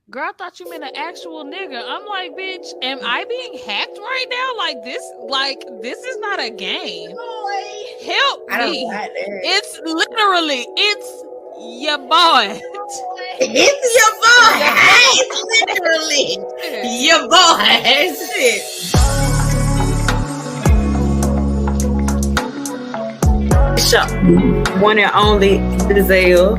Girl, I thought you meant an actual nigga. I'm like, bitch, am I being hacked right now? This is not a game. Help I don't me. got that. It's literally, it's your boy. It's your boy. It's literally your boy. Shit. Shop. One and only Giselle.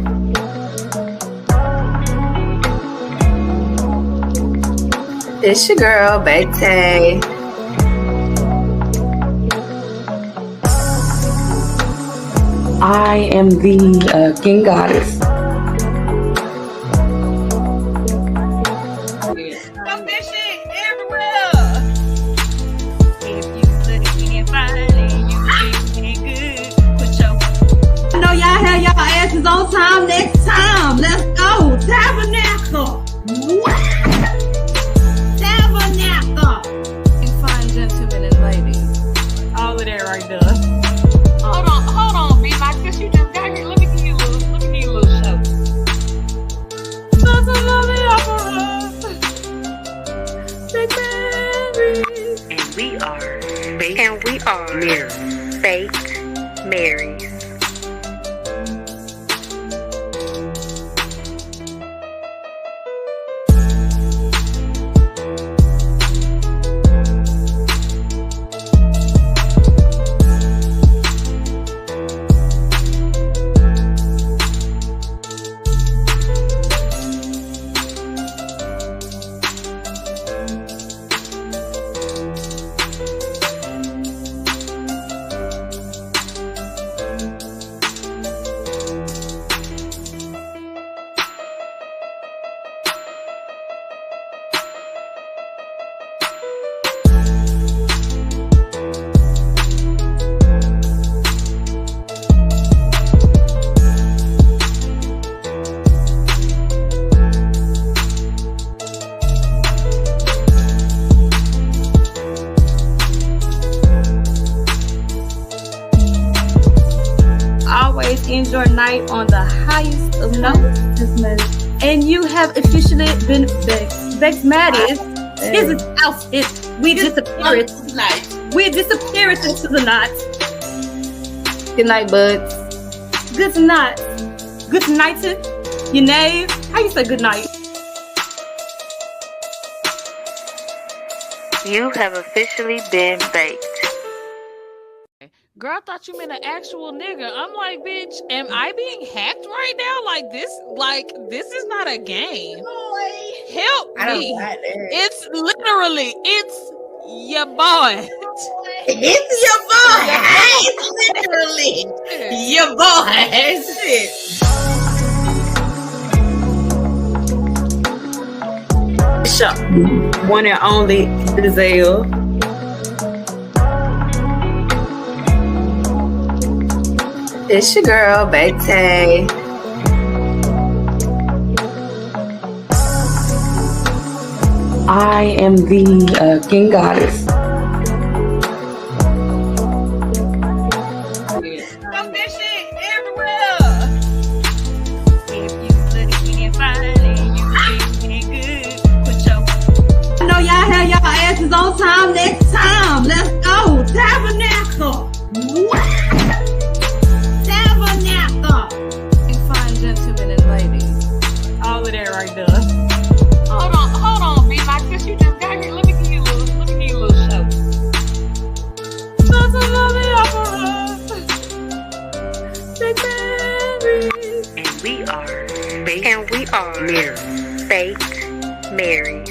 It's your girl, BakedMarys. I am the King Goddess. Dump that shit everywhere. If you looking fine and you feeling good, put your. I know y'all have y'all asses on time next time. Let's go. Tabernacle. Tabernacle. You fine gentlemen and ladies. All of that right there. Hold on, B Mike, cause you just got here. Let me give you a little show. And we are BakedMarys. Always end your night on the highest of notes. And you have officially been BakedMarys. This is outfit. We disappear tonight. We disappear into the night. Good night, buds. Good night. Good night. Your name? How you say good night? You have officially been baked. Girl, I thought you meant an actual nigga. I'm like, bitch, am I being hacked right now? This is not a game. Help I don't me. got that. It's literally, it's your boy. It's your boy. It's literally your boy. Shit. Shop. One and only Giselle. It's your girl, BakedMarys. I am the King Goddess. Dump that shit everywhere. If you looking fine and you feeling good, put your. I know y'all have y'all asses on time next time. Let's go. Tabernacle. Tabernacle. You fine gentlemen and ladies. All of that right there. Hold on, B Mike, cause you just got here. Let me give you a little show. And we are BakedMarys.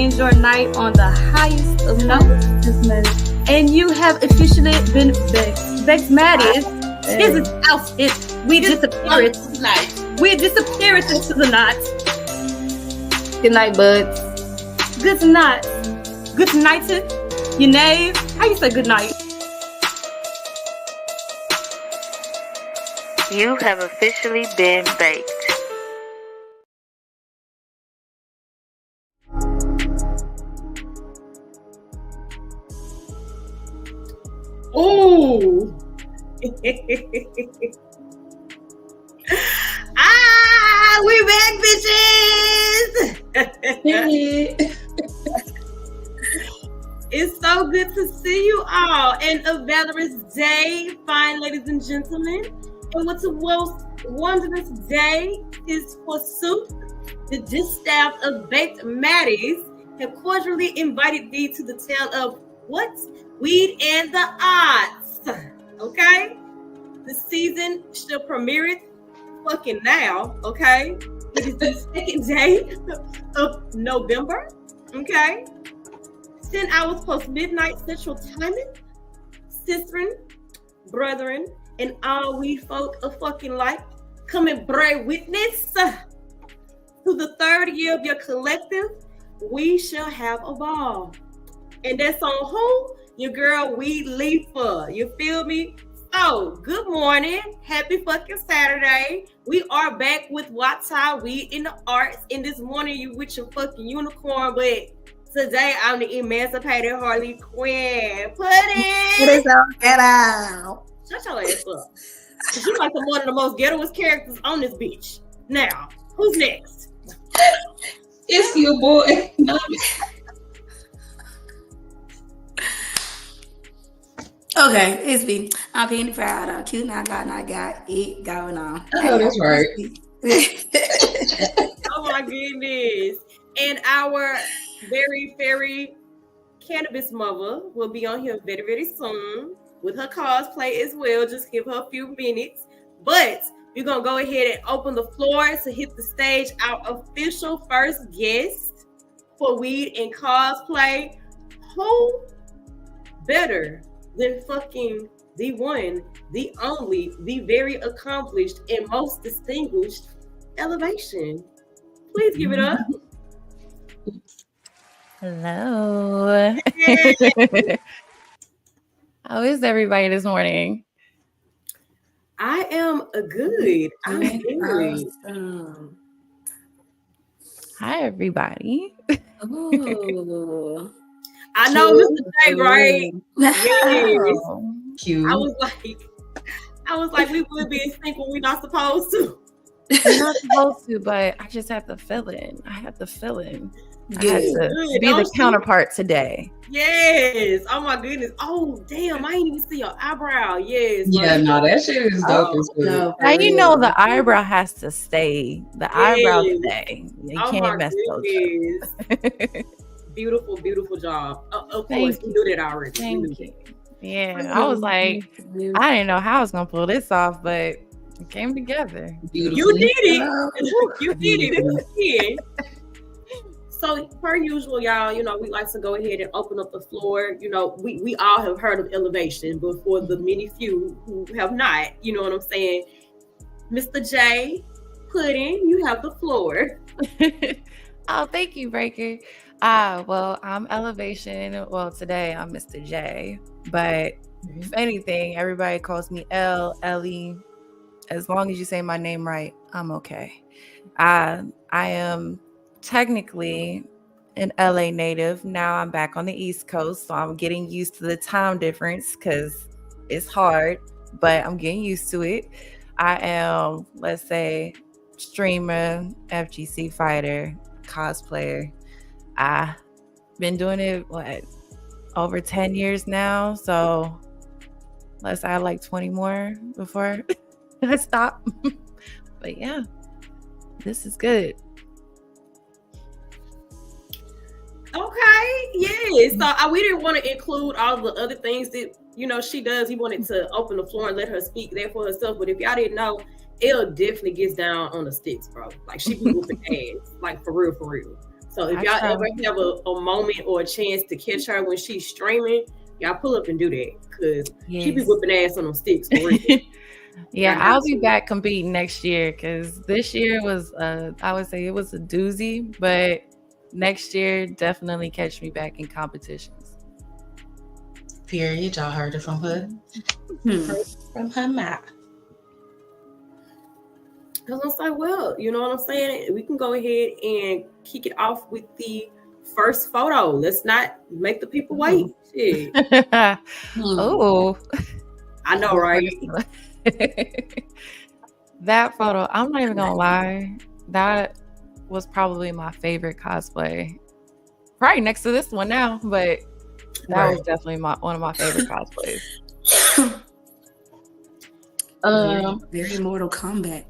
end your night on the highest of notes. And you have officially been BakedMarys. This is outfit. We disappeared. We disappeared into the night. Good night, buds. Good night. Good night. You know, how you say good night? You have officially been baked. Ooh. We back, bitches. It's so good to see you all. And a valorous day, fine ladies and gentlemen. And what's a most wondrous day is forsooth the distaff of BakedMarys have cordially invited thee to the tale of what? Weed and the odds. Okay? The season shall premiere it fucking now. Okay? It is the second day of November. Okay? 10 hours post midnight central timing. Sistren, brethren, and all we folk of fucking life, come and bear witness to the third year of your collective. We shall have a ball. And that's on who? Your girl Weed Leafer. You feel me? So, good morning. Happy fucking Saturday. We are back with WATA, Weed in the Arts. And this morning you with your fucking unicorn, but today I'm the emancipated Harley Quinn. Put it all get out. Shut your ass up. Cause you like one of the most ghettoest characters on this bitch. Now, who's next? It's your boy. Okay, it's me. I'm Penny Proud. Cute and I got it going on. Oh, that's right. Oh my goodness. And our very, very cannabis mother will be on here very, very soon with her cosplay as well. Just give her a few minutes. But we're going to go ahead and open the floor to hit the stage. Our official first guest for Weed and Cosplay. Who better than fucking the one, the only, the very accomplished and most distinguished Elevation? Please give it up. Hello. How is everybody this morning? I am good. I'm good. Awesome. Hi, everybody. Ooh. I know Mr. J, right? Yes. Oh, Cute. I was like, we would be in sync when we're not supposed to. I'm not supposed to, but I just have the feeling. I had to be the counterpart today. Yes. Oh my goodness. Oh damn! I didn't even see your eyebrow. Yes. Yeah, right. no, that shit is dope as fuck. No, Now you know the eyebrow has to stay. The eyebrow Yes. stay. You Oh my can't mess those goodness. Beautiful, beautiful job. Of Thank course, we knew that already. Thank We knew you. Yeah, I was like, I didn't know how I was gonna pull this off, but it came together. You did it. You did it. You did. So, per usual, y'all, you know, we like to go ahead and open up the floor. You know, we all have heard of Elevation, but for the many few who have not, you know what I'm saying? Mr. J, Pudding, you have the floor. Oh, thank you, Breaker. Well, I'm Elevation. Well, today I'm Mr. J, but if anything, everybody calls me Ellie. As long as you say my name right, I'm okay. I am technically an LA native. Now I'm back on the East Coast, so I'm getting used to the time difference because it's hard, but I'm getting used to it. I am, let's say, streamer, FGC fighter, cosplayer. I've been doing it, over 10 years now, so let's add like 20 more before I stop. But yeah, this is good. Okay, yes. So we didn't want to include all the other things that, you know, she does. We wanted to open the floor and let her speak there for herself. But if y'all didn't know, Elle definitely gets down on the sticks, bro. Like, she be whooping ass, like, for real, for real. So if I y'all try. ever have a moment or a chance to catch her when she's streaming, y'all pull up and do that because she be Yes. whipping ass on them sticks for real. Yeah, Y'all I'll have be to. back competing next year because this year was, I would say it was a doozy, but next year definitely catch me back in competitions. Period. Y'all heard it from her. From her mouth. I was gonna say, well, you know what I'm saying? We can go ahead and kick it off with the first photo. Let's not make the people wait. Shit. Oh, I know, right? That photo, I'm not even gonna lie, that was probably my favorite cosplay. Probably next to this one now, but that was definitely one of my favorite cosplays. Very Mortal Kombat.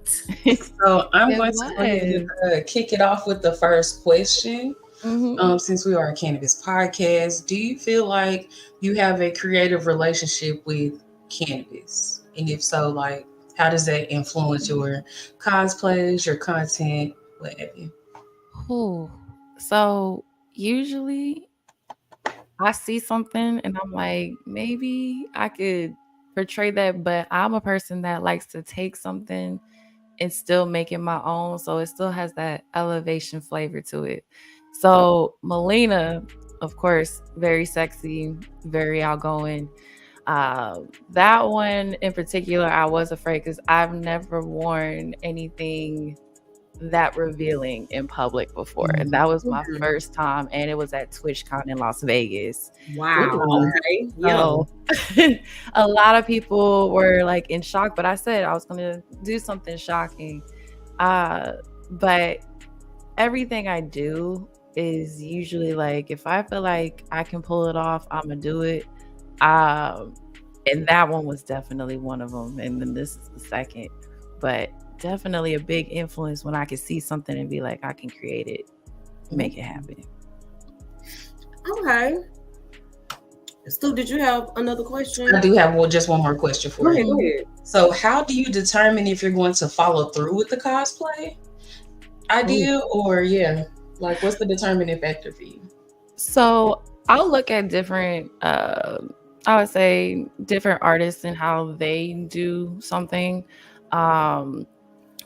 So I'm It going to go ahead and kick it off with the first question. Since we are a cannabis podcast, do you feel like you have a creative relationship with cannabis? And if so, like, how does that influence your cosplays, your content, what have you? So usually I see something and I'm like, maybe I could portray that, but I'm a person that likes to take something and still make it my own. So it still has that elevation flavor to it. So Melina, of course, very sexy, very outgoing. That one in particular, I was afraid because I've never worn anything that revealing in public before. And that was my first time. And it was at TwitchCon in Las Vegas. Wow. Okay. So a lot of people were like in shock, but I said I was going to do something shocking. But everything I do is usually like, if I feel like I can pull it off, I'm going to do it. And that one was definitely one of them. And then this is the second. But definitely a big influence when I can see something and be like, I can create it, make it happen. Okay. Stu, did you have another question? I do have just one more question for you. Go ahead. So how do you determine if you're going to follow through with the cosplay idea or like what's the determining factor for you? So I'll look at different, I would say different artists and how they do something.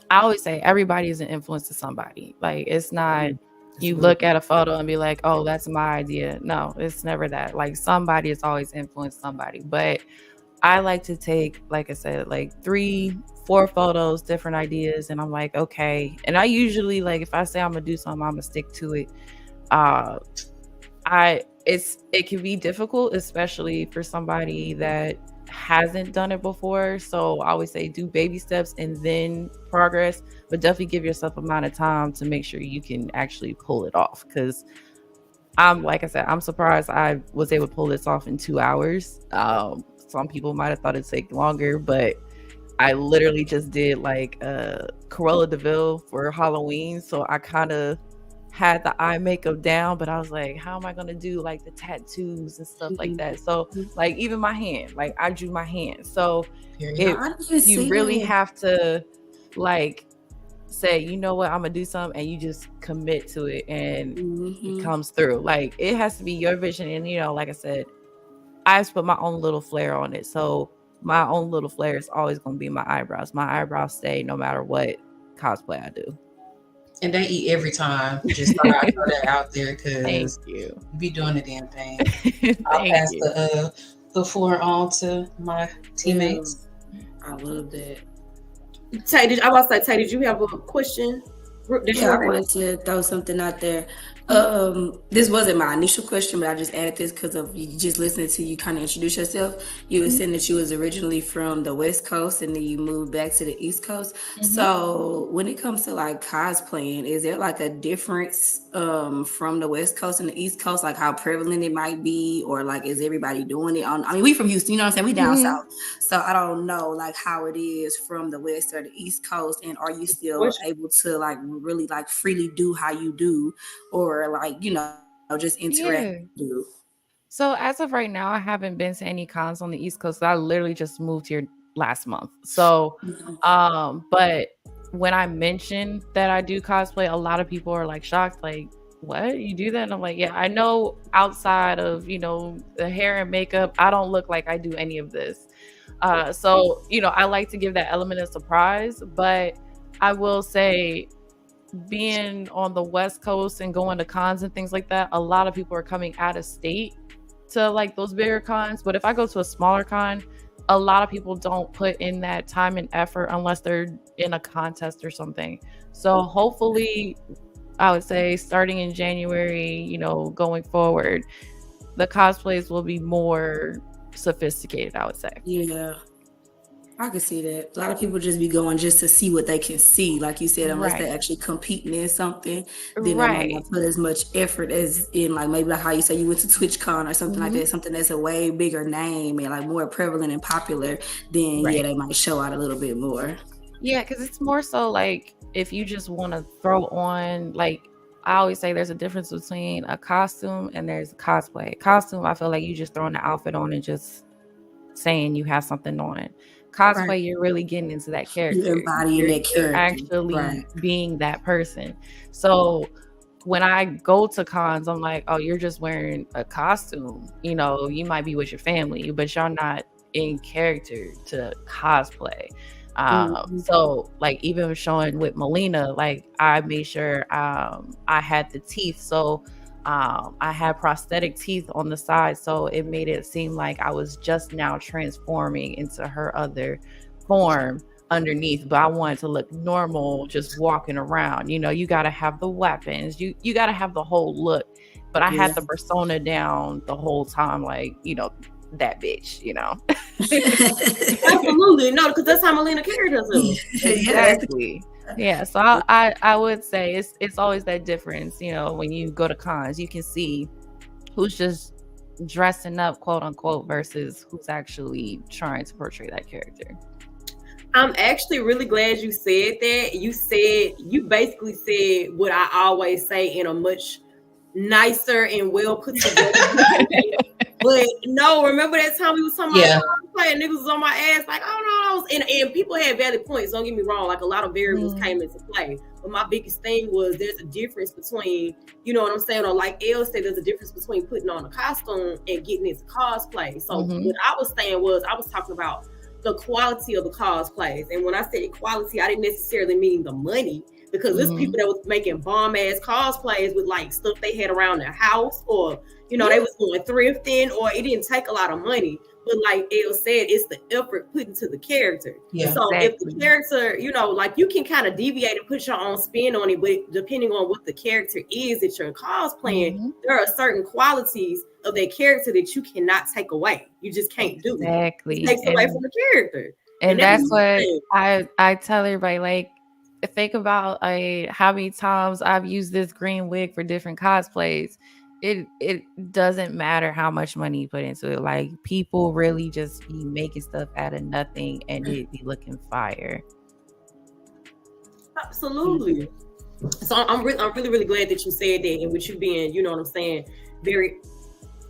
I always say everybody is an influence to somebody. Like it's not you look at a photo and be like, oh, that's my idea. No, it's never that. Like somebody has always influenced somebody. But I like to take, like I said, like 3-4 photos, different ideas, and I'm like, okay. And I usually like if I say I'm gonna do something, I'm gonna stick to it. It can be difficult, especially for somebody that hasn't done it before. So I always say do baby steps and then progress, but definitely give yourself amount of time to make sure you can actually pull it off. Because like I said, I'm surprised I was able to pull this off in 2 hours. Some people might have thought it'd take longer, but I literally just did like Cruella de Vil for Halloween. So I kind of had the eye makeup down, but I was like, how am I gonna do like the tattoos and stuff like that? So like even my hand, like I drew my hand. So you really have to like say, you know what, I'm gonna do something, and you just commit to it, and it comes through. Like it has to be your vision, and like I said, I just put my own little flair on it. So my own little flair is always gonna be my eyebrows. My eyebrows stay no matter what cosplay I do. And they eat every time. Just thought I'd throw that out there because you be doing the damn thing. I'll pass the floor on to my teammates. I love that. Tay, did you have a question? I wanted to throw something out there. This wasn't my initial question, but I just added this because of you just listening to you kind of introduce yourself. You were saying that you was originally from the West Coast and then you moved back to the East Coast. So when it comes to like cosplaying, is there like a difference from the West Coast and the East Coast, like how prevalent it might be, or like is everybody doing it? I mean, we from Houston, you know what I'm saying? We down south, so I don't know like how it is from the West or the East Coast, and are you still able to like really like freely do how you do, or like just interact? So as of right now, I haven't been to any cons on the East Coast. I literally just moved here last month. So but when I mentioned that I do cosplay, a lot of people are like shocked, like, what, you do that? And I'm like, yeah, I know outside of, you know, the hair and makeup, I don't look like I do any of this. So, you know, I like to give that element of surprise, but I will say, being on the West Coast and going to cons and things like that, a lot of people are coming out of state to like those bigger cons. But if I go to a smaller con, a lot of people don't put in that time and effort unless they're in a contest or something. So hopefully, I would say starting in January, you know, going forward, the cosplays will be more sophisticated, I would say. Yeah, I can see that. A lot of people just be going just to see what they can see, like you said, unless they're actually competing in something, then they might not put as much effort as in like maybe like how you say you went to TwitchCon or something like that, something that's a way bigger name and like more prevalent and popular, then yeah, they might show out a little bit more. Yeah, because it's more so like if you just want to throw on, like I always say there's a difference between a costume and there's a cosplay. Costume, I feel like you just throwing the outfit on and just saying you have something on. Cosplay, you're really getting into that character. You're embodying that character. You're actually being that person. So when I go to cons, I'm like, oh, you're just wearing a costume. You know, you might be with your family, but you're not in character to cosplay. So like even showing with Melina, like I made sure I had the teeth. So I had prosthetic teeth on the side, so it made it seem like I was just now transforming into her other form underneath, but I wanted to look normal just walking around. You know, you got to have the weapons, you got to have the whole look, but I had the persona down the whole time, like, you know, that bitch, you know. Absolutely, no, because that's how Melina carried herself. Exactly. Yeah, so I would say it's always that difference, you know, when you go to cons, you can see who's just dressing up, quote unquote, versus who's actually trying to portray that character. I'm actually really glad you said that. You basically said what I always say in a much nicer and well put together. But no, remember that time we was talking about playing, niggas was on my ass like, oh no, and people had valid points. Don't get me wrong, like a lot of variables came into play. But my biggest thing was there's a difference between, you know what I'm saying, or like Elle said, there's a difference between putting on a costume and getting into cosplay. So what I was saying was I was talking about the quality of the cosplays. And when I said quality, I didn't necessarily mean the money. Because there's people that was making bomb ass cosplays with like stuff they had around their house, or you know, they was going thrifting, or it didn't take a lot of money. But like Elle said, it's the effort put into the character. Yeah, so if the character, you know, like you can kind of deviate and put your own spin on it, but depending on what the character is that you're cosplaying, there are certain qualities of that character that you cannot take away. You just can't do it. It takes away from the character. And that's what I tell everybody, like, think about how many times I've used this green wig for different cosplays. It doesn't matter how much money you put into it. Like, people really just be making stuff out of nothing and it be looking fire. Absolutely. So I'm really glad that you said that, and with you being, you know what I'm saying, very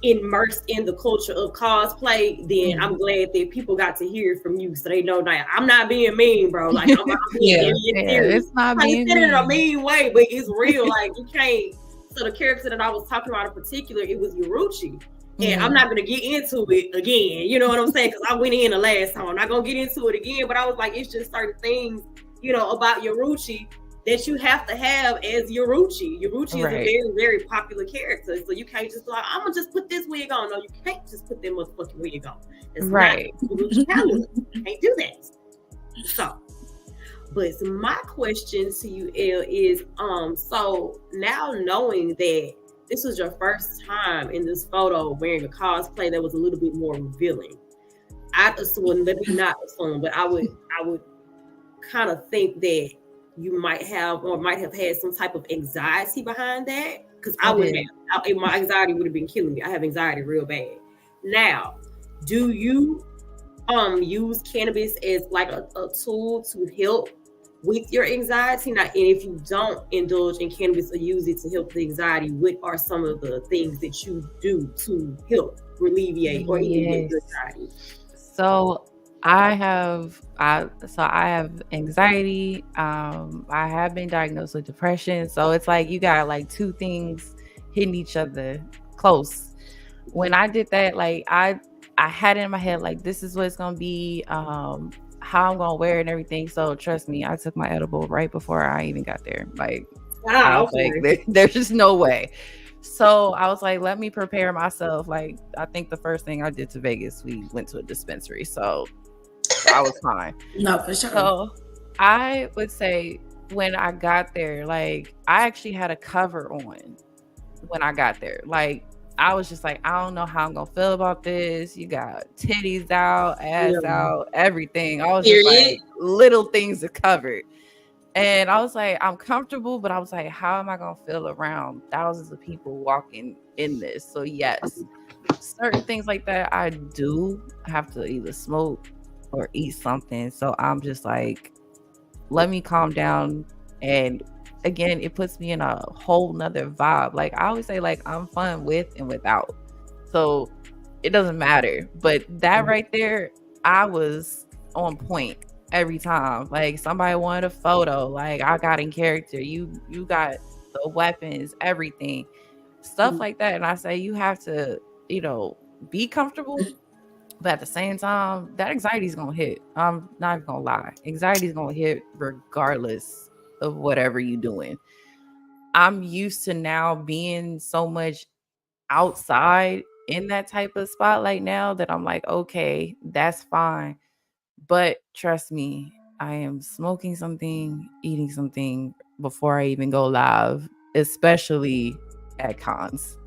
immersed in the culture of cosplay, then I'm glad that people got to hear it from you, so they know that I'm not being mean, bro. Like I'm not being it's not being mean. in a mean way, but it's real. Like you can't. So the character that I was talking about in particular, it was Yuruchi, and I'm not gonna get into it again. You know what I'm saying? Because I went in the last time. I'm not gonna get into it again. But I was like, it's just certain things, you know, about Yuruchi that you have to have as Yuruchi. Yuruchi is a very, very popular character. So you can't just like, I'm gonna just put this wig on. No, you can't just put that motherfucking wig on. It's not Yuruchi talent. You can't do that. So, but my question to you, Elle, is so now knowing that this was your first time in this photo wearing a cosplay that was a little bit more revealing, I'd assume, maybe not assume, but I would kind of think that you might have had some type of anxiety behind that, because I would have. My anxiety would have been killing me. I have anxiety real bad. Now, do you use cannabis as like a tool to help with your anxiety? Now, and if you don't indulge in cannabis or use it to help the anxiety, what are some of the things that you do to help alleviate or alleviate your anxiety? So I have anxiety. I have been diagnosed with depression. So it's like you got like two things hitting each other close. When I did that, like I had it in my head like this is what it's gonna be, how I'm gonna wear it and everything. So trust me, I took my edible right before I even got there. Like I was like, there's just no way. So I was like, let me prepare myself. Like I think the first thing I did to Vegas, we went to a dispensary. So I was fine. No, for sure. So I would say when I got there, like I actually had a cover on when I got there. Like I was just like, I don't know how I'm gonna feel about this. You got titties out, ass out, everything. I was just like little things are covered. And I was like, I'm comfortable, but I was like, how am I gonna feel around thousands of people walking in this? So yes, certain things like that I do have to either smoke or eat something. So I'm just like, let me calm down. And again, it puts me in a whole nother vibe. Like I always say, like I'm fun with and without. So it doesn't matter. But that right there, I was on point every time. Like somebody wanted a photo, like I got in character. You got the weapons, everything. Stuff like that. And I say you have to, be comfortable. But at the same time, that anxiety is gonna hit. I'm not even gonna lie. Anxiety is gonna hit regardless of whatever you're doing. I'm used to now being so much outside in that type of spotlight now that I'm like, okay, that's fine. But trust me, I am smoking something, eating something before I even go live, especially at cons.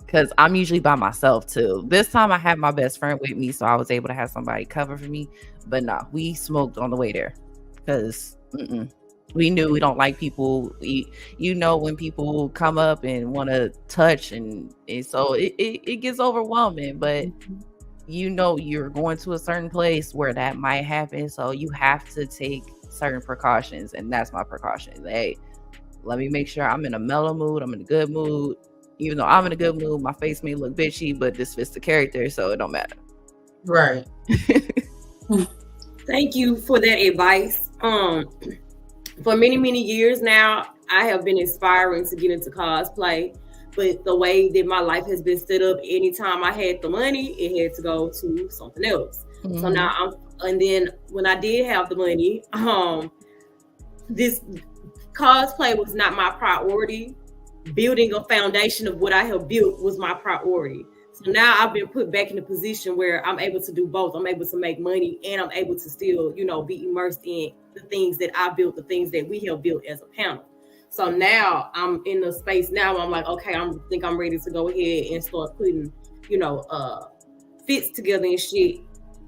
Because I'm usually by myself too. This time I had my best friend with me, so I was able to have somebody cover for me. But no, we smoked on the way there because we knew we don't like people. When people come up and want to touch, and so it gets overwhelming. But you're going to a certain place where that might happen, so you have to take certain precautions, and that's my precaution. Hey, let me make sure I'm in a mellow mood. I'm in a good mood. Even though I'm in a good mood, my face may look bitchy, but this fits the character, so it don't matter. Right. Thank you for that advice. For many, many years now, I have been aspiring to get into cosplay, but the way that my life has been set up, anytime I had the money, it had to go to something else. Mm-hmm. So now and then when I did have the money, this cosplay was not my priority. Building a foundation of what I have built was my priority. So now I've been put back in a position where I'm able to do both. I'm able to make money and I'm able to still, be immersed in the things that I built, the things that we have built as a panel. So now I'm in the space now where I'm like, okay, I think I'm ready to go ahead and start putting, fits together and shit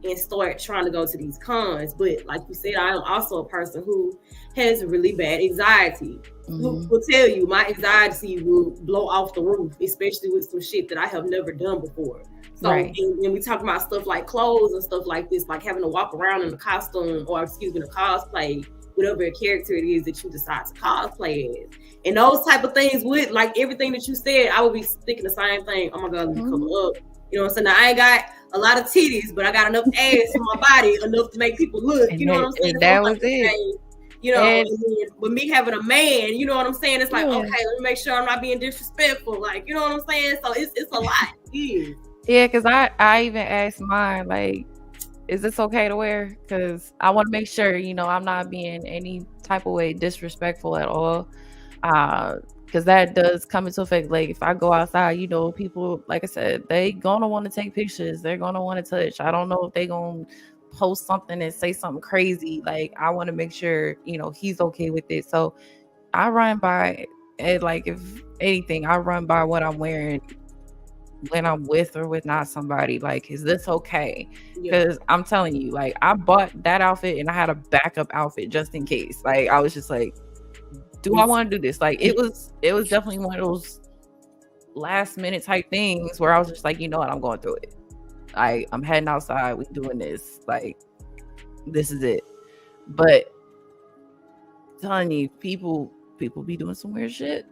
and start trying to go to these cons. But like you said, I am also a person who has really bad anxiety. Who will tell you my anxiety will blow off the roof, especially with some shit that I have never done before. So when we talk about stuff like clothes and stuff like this, like having to walk around in a costume or a cosplay, whatever character it is that you decide to cosplay as. And those type of things with like everything that you said, I would be thinking the same thing. Oh my God, let me cover up. You know what I'm saying? Now, I ain't got a lot of titties, but I got enough ass on my body, enough to make people look. You know what I'm saying? And that was it. And with me having a man, you know what I'm saying? It's like, okay, let me make sure I'm not being disrespectful. Like, you know what I'm saying? So it's a lot. Yeah, because I even asked mine, like, is this okay to wear? Because I want to make sure, I'm not being any type of way disrespectful at all. Because that does come into effect. Like, if I go outside, people, like I said, they gonna want to take pictures. They're gonna want to touch. I don't know if they gonna post something and say something crazy. Like, I want to make sure, he's okay with it. So I run by it. Like, if anything, I run by what I'm wearing when I'm with or with not somebody. Like, is this okay? Because I'm telling you, like, I bought that outfit and I had a backup outfit just in case. Like, I was just like, do I want to do this? Like, it was definitely one of those last minute type things where I was just like, you know what, I'm going through it. I'm heading outside, we doing this, like, this is it. But I'm telling you, people be doing some weird shit,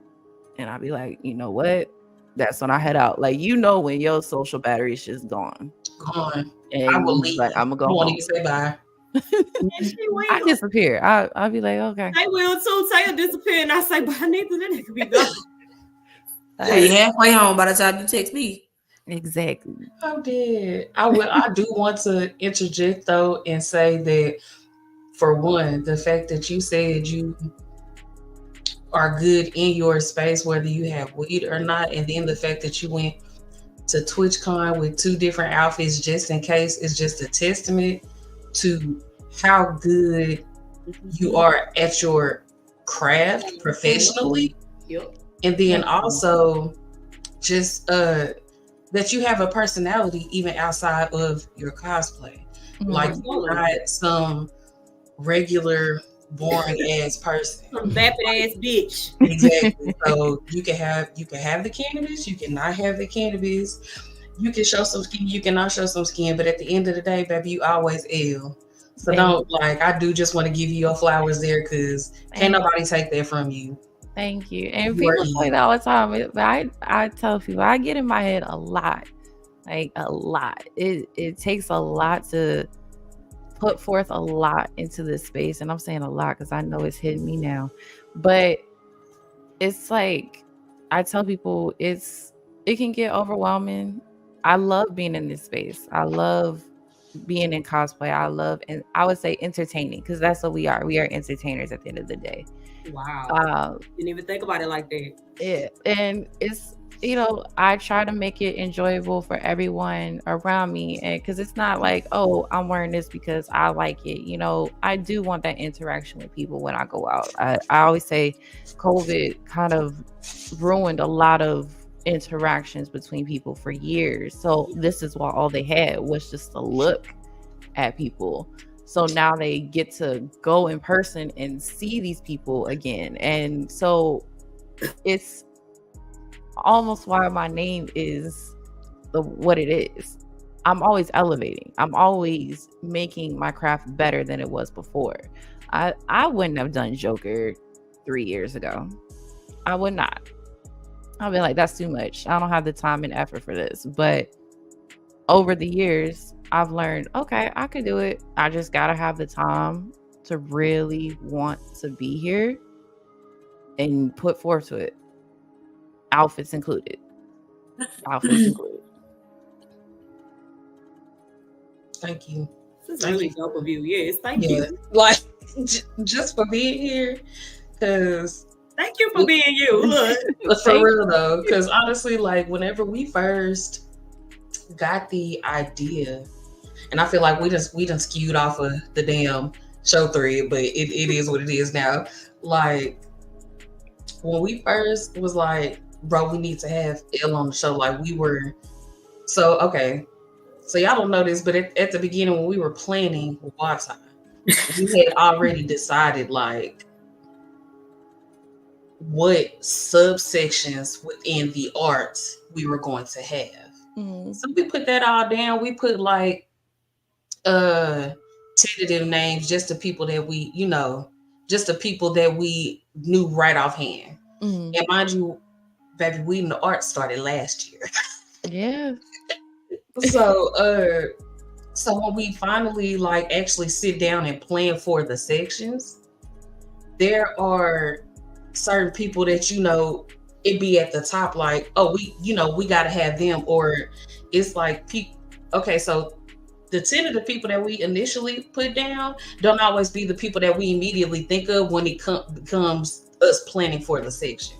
and I'll be like, you know what, that's when I head out. Like, you know, when your social battery is just gone. Gone. And I will leave. like, I'm gonna go I won't home. even say bye. I disappear. I'll be like, okay. I will too. Taylor disappear, and I say, but I need to let it be gone. Well, you're halfway home by the time you text me. Exactly. I did. I do want to interject though and say that, for one, the fact that you said you are good in your space, whether you have weed or not, and then the fact that you went to TwitchCon with 2 different outfits just in case is just a testament to how good you are at your craft professionally. Yep. And then also just that you have a personality even outside of your cosplay. Like, you're not some regular boring ass person. Some vapid ass bitch. Exactly. So you can have the cannabis, you cannot have the cannabis. You can show some skin, you cannot show some skin, but at the end of the day, baby, you always ill. So don't, like, I do just want to give you your flowers there, because can't nobody take that from you. Thank you. And people say that all the time, but I tell people, I get in my head a lot, like a lot. It takes a lot to put forth a lot into this space, and I'm saying a lot because I know it's hitting me now. But it's like, I tell people, it can get overwhelming. I love being in this space. I love being in cosplay. I love, and I would say entertaining, because that's what we are. We are entertainers at the end of the day. Wow. Didn't even think about it like that. Yeah. And it's, you know, I try to make it enjoyable for everyone around me. And because it's not like, oh, I'm wearing this because I like it. You know, I do want that interaction with people when I go out. I always say COVID kind of ruined a lot of interactions between people for years. So this is why all they had was just to look at people. So now they get to go in person and see these people again. And so it's almost why my name is what it is. I'm always elevating. I'm always making my craft better than it was before. I wouldn't have done Joker 3 years ago. I would not. I'd be like, that's too much. I don't have the time and effort for this. But over the years, I've learned, okay, I could do it. I just gotta have the time to really want to be here and put forth to it. Outfits included. Outfits included. Thank you. This is really dope of you. Yes, thank you. Like, just for being here, because thank you for being you. Look. For real though, because honestly, like, whenever we first got the idea, and I feel like we done skewed off of the damn show thread, but it is what it is now. Like, when we first was like, bro, we need to have Elle on the show, like, we were so okay. So y'all don't know this, but at the beginning when we were planning WATA, we had already decided like what subsections within the arts we were going to have. So we put that all down. We put like tentative names, just the people that we, you know, just the people that we knew right offhand. And mind you, baby, we in the arts started last year. Yeah. So when we finally like actually sit down and plan for the sections, there are certain people that, you know, it be at the top like, oh, we got to have them, or it's like okay, so the 10 of the people that we initially put down don't always be the people that we immediately think of when it becomes us planning for the section.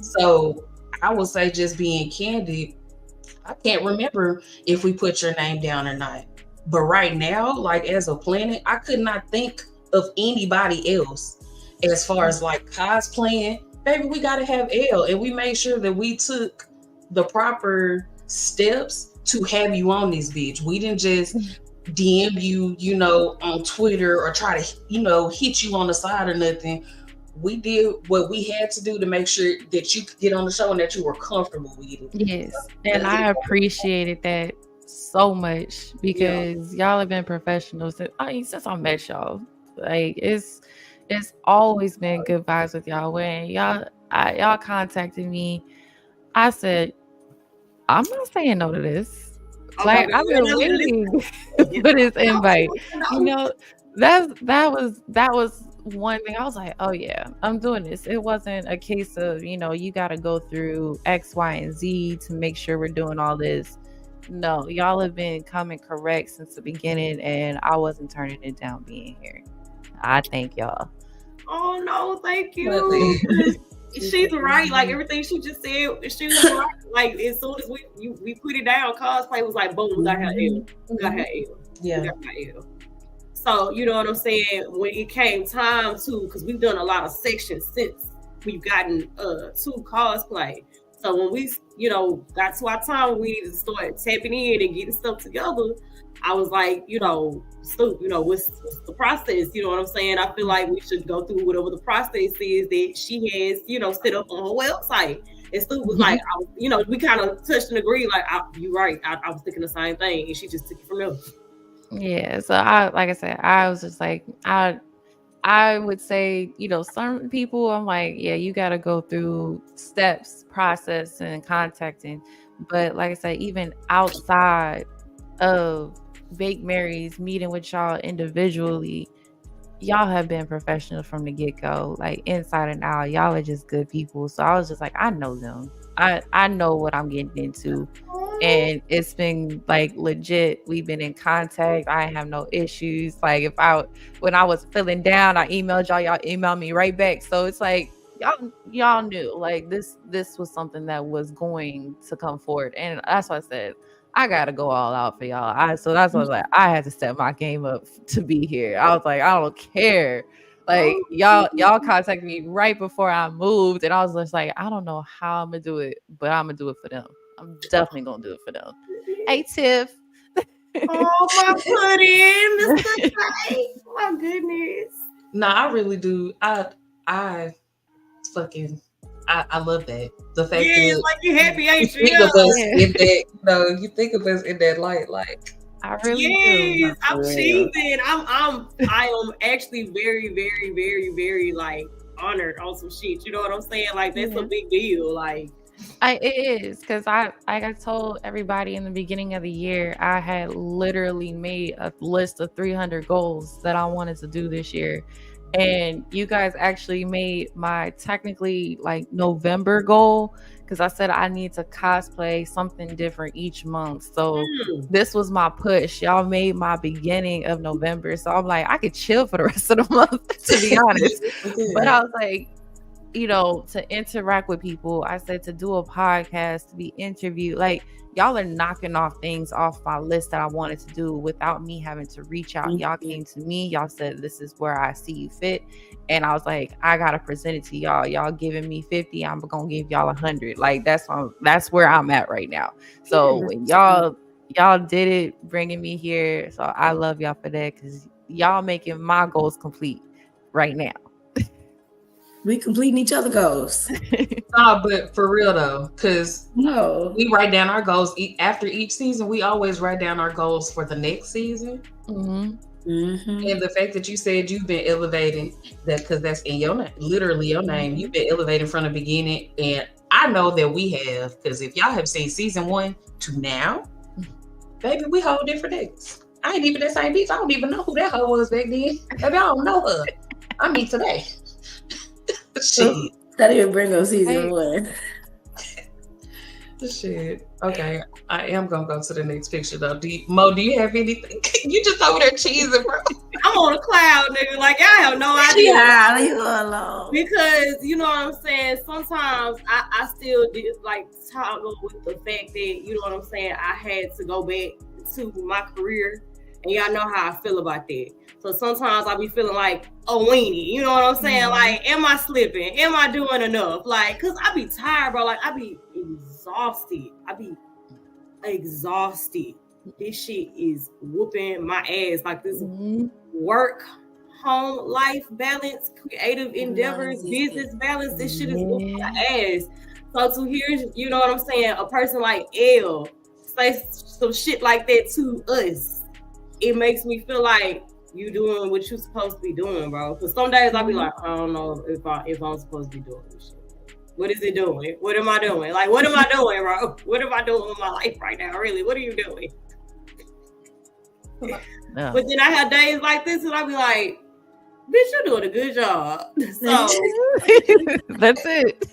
So I would say, just being candid, I can't remember if we put your name down or not. But right now, like, as a planning, I could not think of anybody else as far as like cosplaying. Baby, we got to have Elle, and we made sure that we took the proper steps to have you on this bitch. We didn't just DM you, you know, on Twitter, or try to, you know, hit you on the side or nothing. We did what we had to do to make sure that you could get on the show and that you were comfortable with it. Yes. And I appreciated that so much, because y'all have been professionals since I met y'all. Like, it's always been good vibes with y'all. When y'all contacted me I said, I'm not saying no to this. Like, I've been waiting for this invite. You know, that was one thing. I was like, oh yeah, I'm doing this. It wasn't a case of, you got to go through X, Y, and Z to make sure we're doing all this. No, y'all have been coming correct since the beginning, and I wasn't turning it down being here. I thank y'all. Oh no, thank you. She's right. Like everything she just said, she was right. Like as soon as we put it down, cosplay was like, boom, we got her L. We got her L. Yeah. We got her L. So you know what I'm saying? When it came time to, because we've done a lot of sections since we've gotten to cosplay. So when we, got to our time when we needed to start tapping in and getting stuff together, I was like, Stoop, what's the process? You know what I'm saying? I feel like we should go through whatever the process is that she has, set up on her website. And Stoop was like, we kind of touched and agreed, like, you're right. I was thinking the same thing. And she just took it from there. Yeah. So like I said, I was just like, I would say, some people, I'm like, yeah, you got to go through steps, process, and contacting. But like I said, even outside of BakedMarys, meeting with y'all individually, y'all have been professional from the get-go, like inside and out. Y'all are just good people. So I was just like, I know them. I know what I'm getting into. And it's been like legit. We've been in contact. I have no issues. Like when I was feeling down, I emailed y'all emailed me right back. So it's like y'all knew like this was something that was going to come forward. And that's why I said I gotta go all out for y'all. So that's why I was like, I had to step my game up to be here. I was like, I don't care. Like y'all contacted me right before I moved, and I was just like, I don't know how I'm gonna do it, but I'm gonna do it for them. I'm definitely gonna do it for them. Hey Tiff. Oh my pudding, Mr. Tight. My goodness. No, I really do. I love that. The fact that like you happy, ain't you? Think of us in that, you think of us in that light, like I really do. I'm cheesing. I am actually very, very, very, very like honored on some shit. You know what I'm saying? Like that's a big deal. Like it is, because I told everybody in the beginning of the year, I had literally made a list of 300 goals that I wanted to do this year. And you guys actually made my technically like November goal, because I said I need to cosplay something different each month. So this was my push. Y'all made my beginning of November. So I'm like, I could chill for the rest of the month, to be honest. But I was like, to interact with people. I said to do a podcast, to be interviewed. Like y'all are knocking off things off my list that I wanted to do without me having to reach out. Y'all came to me. Y'all said, this is where I see you fit. And I was like, I got to present it to y'all. Y'all giving me 50. I'm going to give y'all 100. Like that's where I'm at right now. So when y'all did it, bringing me here. So I love y'all for that, because y'all making my goals complete right now. We completing each other goals. But for real though, because we write down our goals after each season. We always write down our goals for the next season. And the fact that you said you've been elevating that, because that's in your name, literally your name. You've been elevating from the beginning, and I know that we have, because if y'all have seen season 1 to now, baby, we hold different dates. I ain't even that same bitch. I don't even know who that hoe was back then. Baby, I don't know her. I mean today. Shit. That even bring up season 1. Shit. Okay. I am gonna go to the next picture though. Do you have anything? You just over there cheesing, bro. I'm on a cloud, nigga. Like I have no idea. Yeah, leave her alone. Because you know what I'm saying. Sometimes I still did like toggle with the fact that you know what I'm saying. I had to go back to my career, and y'all know how I feel about that. So sometimes I be feeling like a weenie, you know what I'm saying? Like, am I slipping? Am I doing enough? Like, cause I be tired, bro. Like, I be exhausted. This shit is whooping my ass. Like this work, home, life balance, creative endeavors, business balance. This shit is whooping my ass. So to hear, you know what I'm saying, a person like Elle say some shit like that to us, it makes me feel like you doing what you're supposed to be doing, bro. Because some days I'll be like, I don't know if I'm supposed to be doing this shit. What is it doing? What am I doing? Like, what am I doing, bro? What am I doing with my life right now? Really, what are you doing? No. But then I have days like this, and I be like, "Bitch, you're doing a good job." So that's it.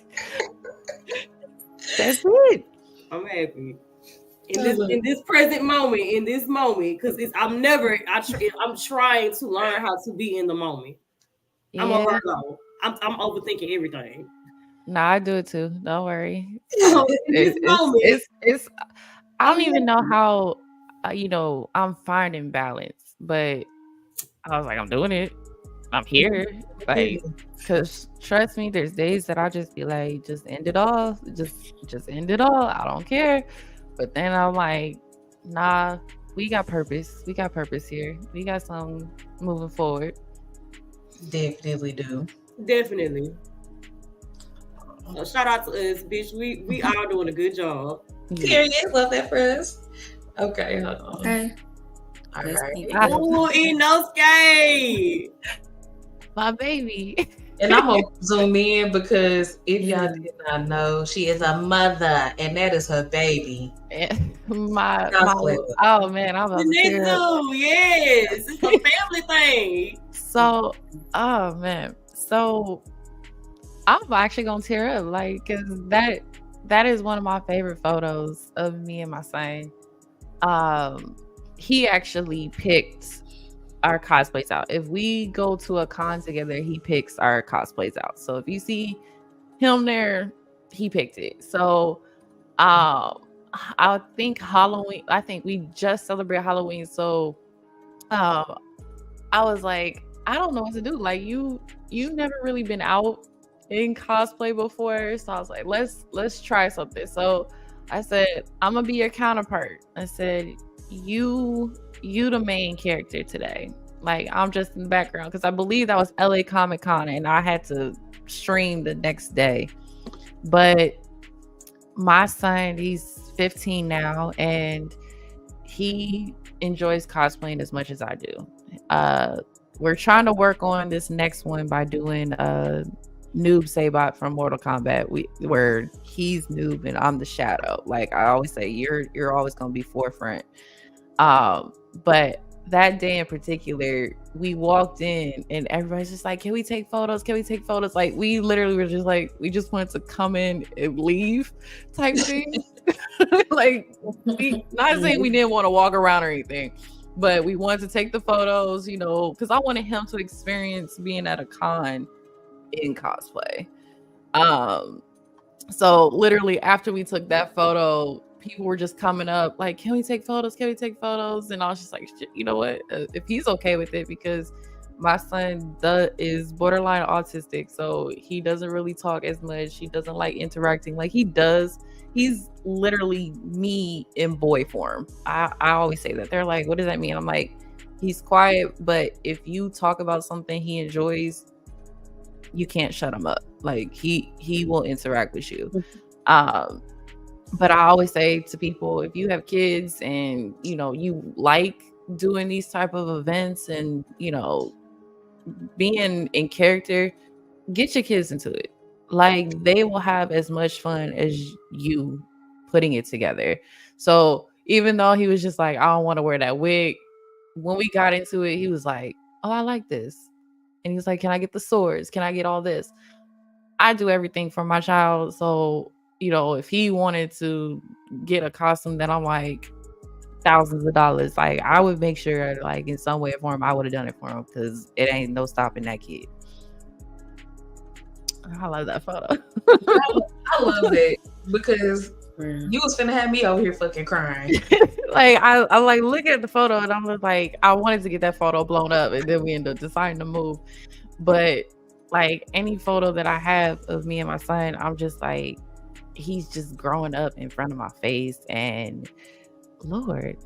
That's it. I'm happy in this present moment, because I'm trying to learn how to be in the moment. I'm a Virgo. I'm overthinking everything. Nah, I do it too. Don't worry. So in this moment, it's I don't even know how I'm finding balance, but I was like, I'm doing it. I'm here, like, because trust me, there's days that I just be like, just end it all, just end it all. I don't care. But then I'm like, nah, we got purpose. We got purpose here. We got something moving forward. Definitely do. Definitely. So shout out to us, bitch. We are doing a good job. Period. Love that for us. Okay, hold on. Okay. All right. Ooh, Inosuke. My baby. And I'm gonna zoom in because if y'all did not know, she is a mother, and that is her baby. my oh man, I'm about to tear up. Yes, it's a family thing. So, oh man, so I'm actually gonna tear up, like, because that is one of my favorite photos of me and my son. He actually picked our cosplays out. If we go to a con together, he picks our cosplays out. So if you see him there, he picked it. So I think Halloween, I think we just celebrated Halloween. So I was like, I don't know what to do. Like, you've never really been out in cosplay before. So I was like, let's try something. So I said, I'm gonna be your counterpart. I said, you the main character today. Like, I'm just in the background, because I believe that was LA Comic Con and I had to stream the next day. But my son, he's 15 now, and he enjoys cosplaying as much as I do. We're trying to work on this next one by doing Noob Saibot from Mortal Kombat, where he's Noob and I'm the Shadow. Like I always say, you're always gonna be forefront. But that day in particular, we walked in and everybody's just like, can we take photos? Can we take photos? Like, we literally were just like, we just wanted to come in and leave type thing. Like, we not saying we didn't want to walk around or anything, but we wanted to take the photos, because I wanted him to experience being at a con in cosplay. So literally after we took that photo, people were just coming up like, can we take photos? Can we take photos? And I was just like, you know what? If he's okay with it, because my son is borderline autistic, so he doesn't really talk as much. He doesn't like interacting like he does. He's literally me in boy form. I always say that. They're like, what does that mean? I'm like, he's quiet, but if you talk about something he enjoys, you can't shut him up. Like, he will interact with you. But I always say to people, if you have kids and you like doing these type of events and being in character, get your kids into it. Like, they will have as much fun as you putting it together. So even though he was just like, I don't want to wear that wig, when we got into it, he was like, oh, I like this. And he was like, can I get the swords? Can I get all this? I do everything for my child. So, if he wanted to get a costume that I'm like thousands of dollars, like, I would make sure, like, in some way or form, I would have done it for him, because it ain't no stopping that kid. I love that photo. I love it, because you was finna have me over here fucking crying. Like, I like look at the photo and I'm like, I wanted to get that photo blown up, and then we ended up deciding to move. But like, any photo that I have of me and my son, I'm just like, he's just growing up in front of my face, and Lord.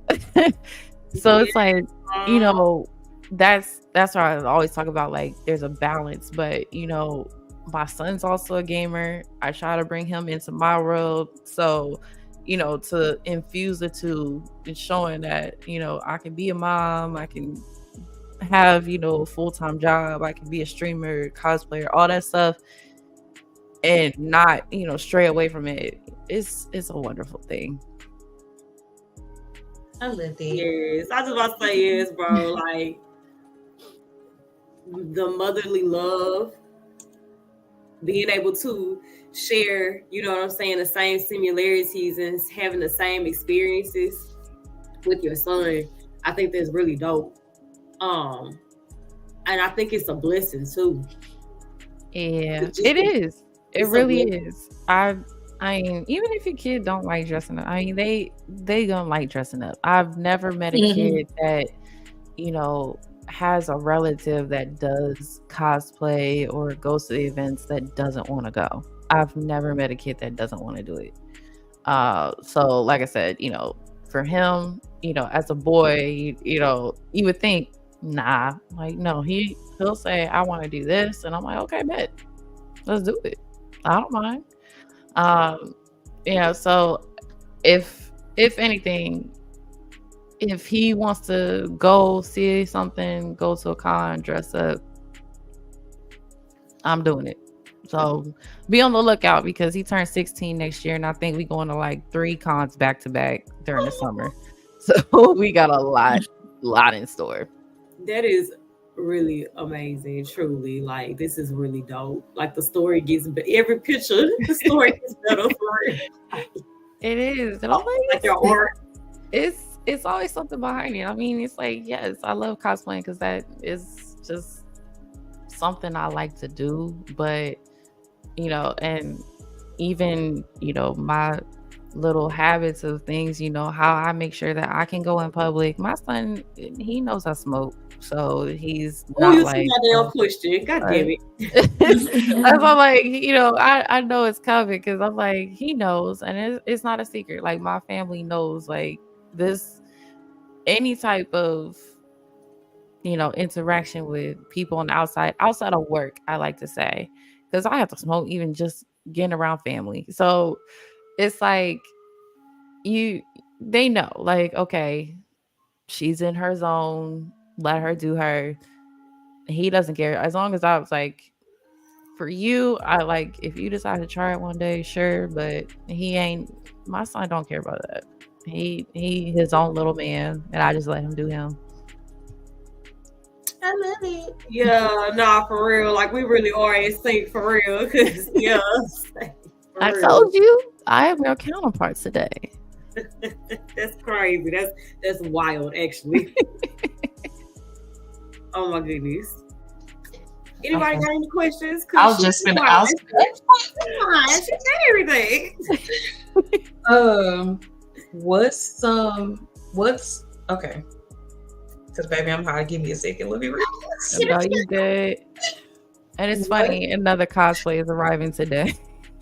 So it's like, that's why I always talk about, like, there's a balance. But my son's also a gamer. I try to bring him into my world, so to infuse the two, and showing that I can be a mom, I can have a full-time job, I can be a streamer, cosplayer, all that stuff. and not, stray away from it. It's a wonderful thing. I love that. Yes, I was about to say yes, bro. Like the motherly love, being able to share, you know what I'm saying, the same similarities and having the same experiences with your son. I think that's really dope. And I think it's a blessing too. Yeah, it is. It really is. I mean, even if your kid don't like dressing up, I mean, they gonna like dressing up. I've never met a kid that, has a relative that does cosplay or goes to the events that doesn't want to go. I've never met a kid that doesn't want to do it. So like I said, for him, as a boy, you would think, nah, like, no, he'll say, I want to do this. And I'm like, okay, bet, let's do it. I don't mind. So if anything, if he wants to go see something, go to a con, dress up, I'm doing it. So be on the lookout because he turns 16 next year, and I think we're going to like 3 cons back to back during the summer. So we got a lot in store. That is really amazing, truly. Like, this is really dope. Like, the story gets every picture, the story gets better for it. It is. Like your art. It's always something behind it. I mean, it's like, yes, I love cosplaying because that is just something I like to do. But, and even, my little habits of things, how I make sure that I can go in public. My son, he knows I smoke. So he's not like damn question. God damn it. I'm like, I know it's coming because I'm like, he knows, and it's not a secret. Like, my family knows, like, this, any type of interaction with people on the outside of work, I like to say, because I have to smoke even just getting around family. So it's like they know, like, okay, she's in her zone, let her do her. He doesn't care. As long as I was like, for you, I like, if you decide to try it one day, sure, but my son don't care about that. He his own little man, and I just let him do him. I love it. Yeah, nah, for real. Like, we really are in sync for real. Cause I told you I am your counterpart today. That's crazy. That's wild, actually. Oh my goodness. Anybody got any questions? I was just gonna ask. Come on, she said everything. What's okay? Because baby, I'm high. Give me a second. Let me read this. No, you good. And it's funny. Another cosplay is arriving today.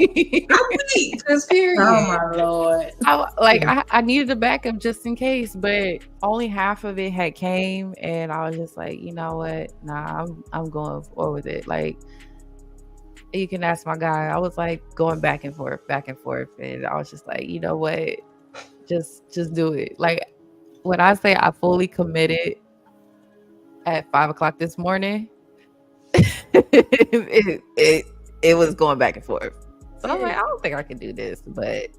Oh my Lord. I needed a backup just in case, but only half of it had came, and I was just like, you know what? Nah, I'm going forward with it. Like, you can ask my guy. I was like going back and forth, and I was just like, you know what? Just do it. Like, when I say I fully committed at 5:00 this morning, it was going back and forth. So I'm like, I don't think I can do this, but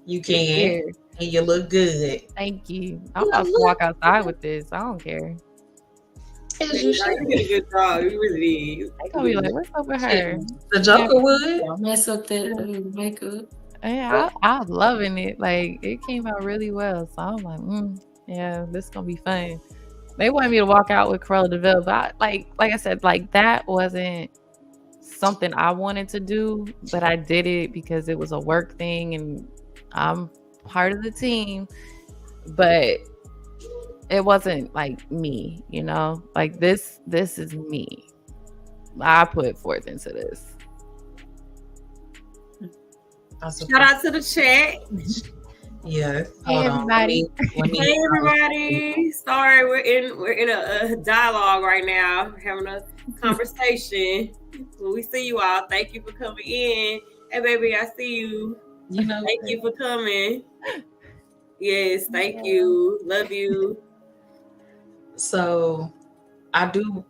you can, and you look good. Thank you. I'm about to walk outside with this. I don't care. You did a good job. You really did. They gonna be like, what's up with her? The Joker would Don't mess up that makeup. Yeah, I'm loving it. Like, it came out really well. So I'm like, yeah, this is gonna be fun. They wanted me to walk out with Cruella de Vil, but like I said, like, that wasn't something I wanted to do, but I did it because it was a work thing and I'm part of the team. But it wasn't like me, like this is me. I put forth into this. Shout out to the chat. Yeah. Hey, everybody. Hey, everybody. Sorry, we're in a dialogue right now, having a conversation. When we see you all, thank you for coming in. Hey, baby, I see you. Thank you for coming. Yes, thank you. Love you. So, I do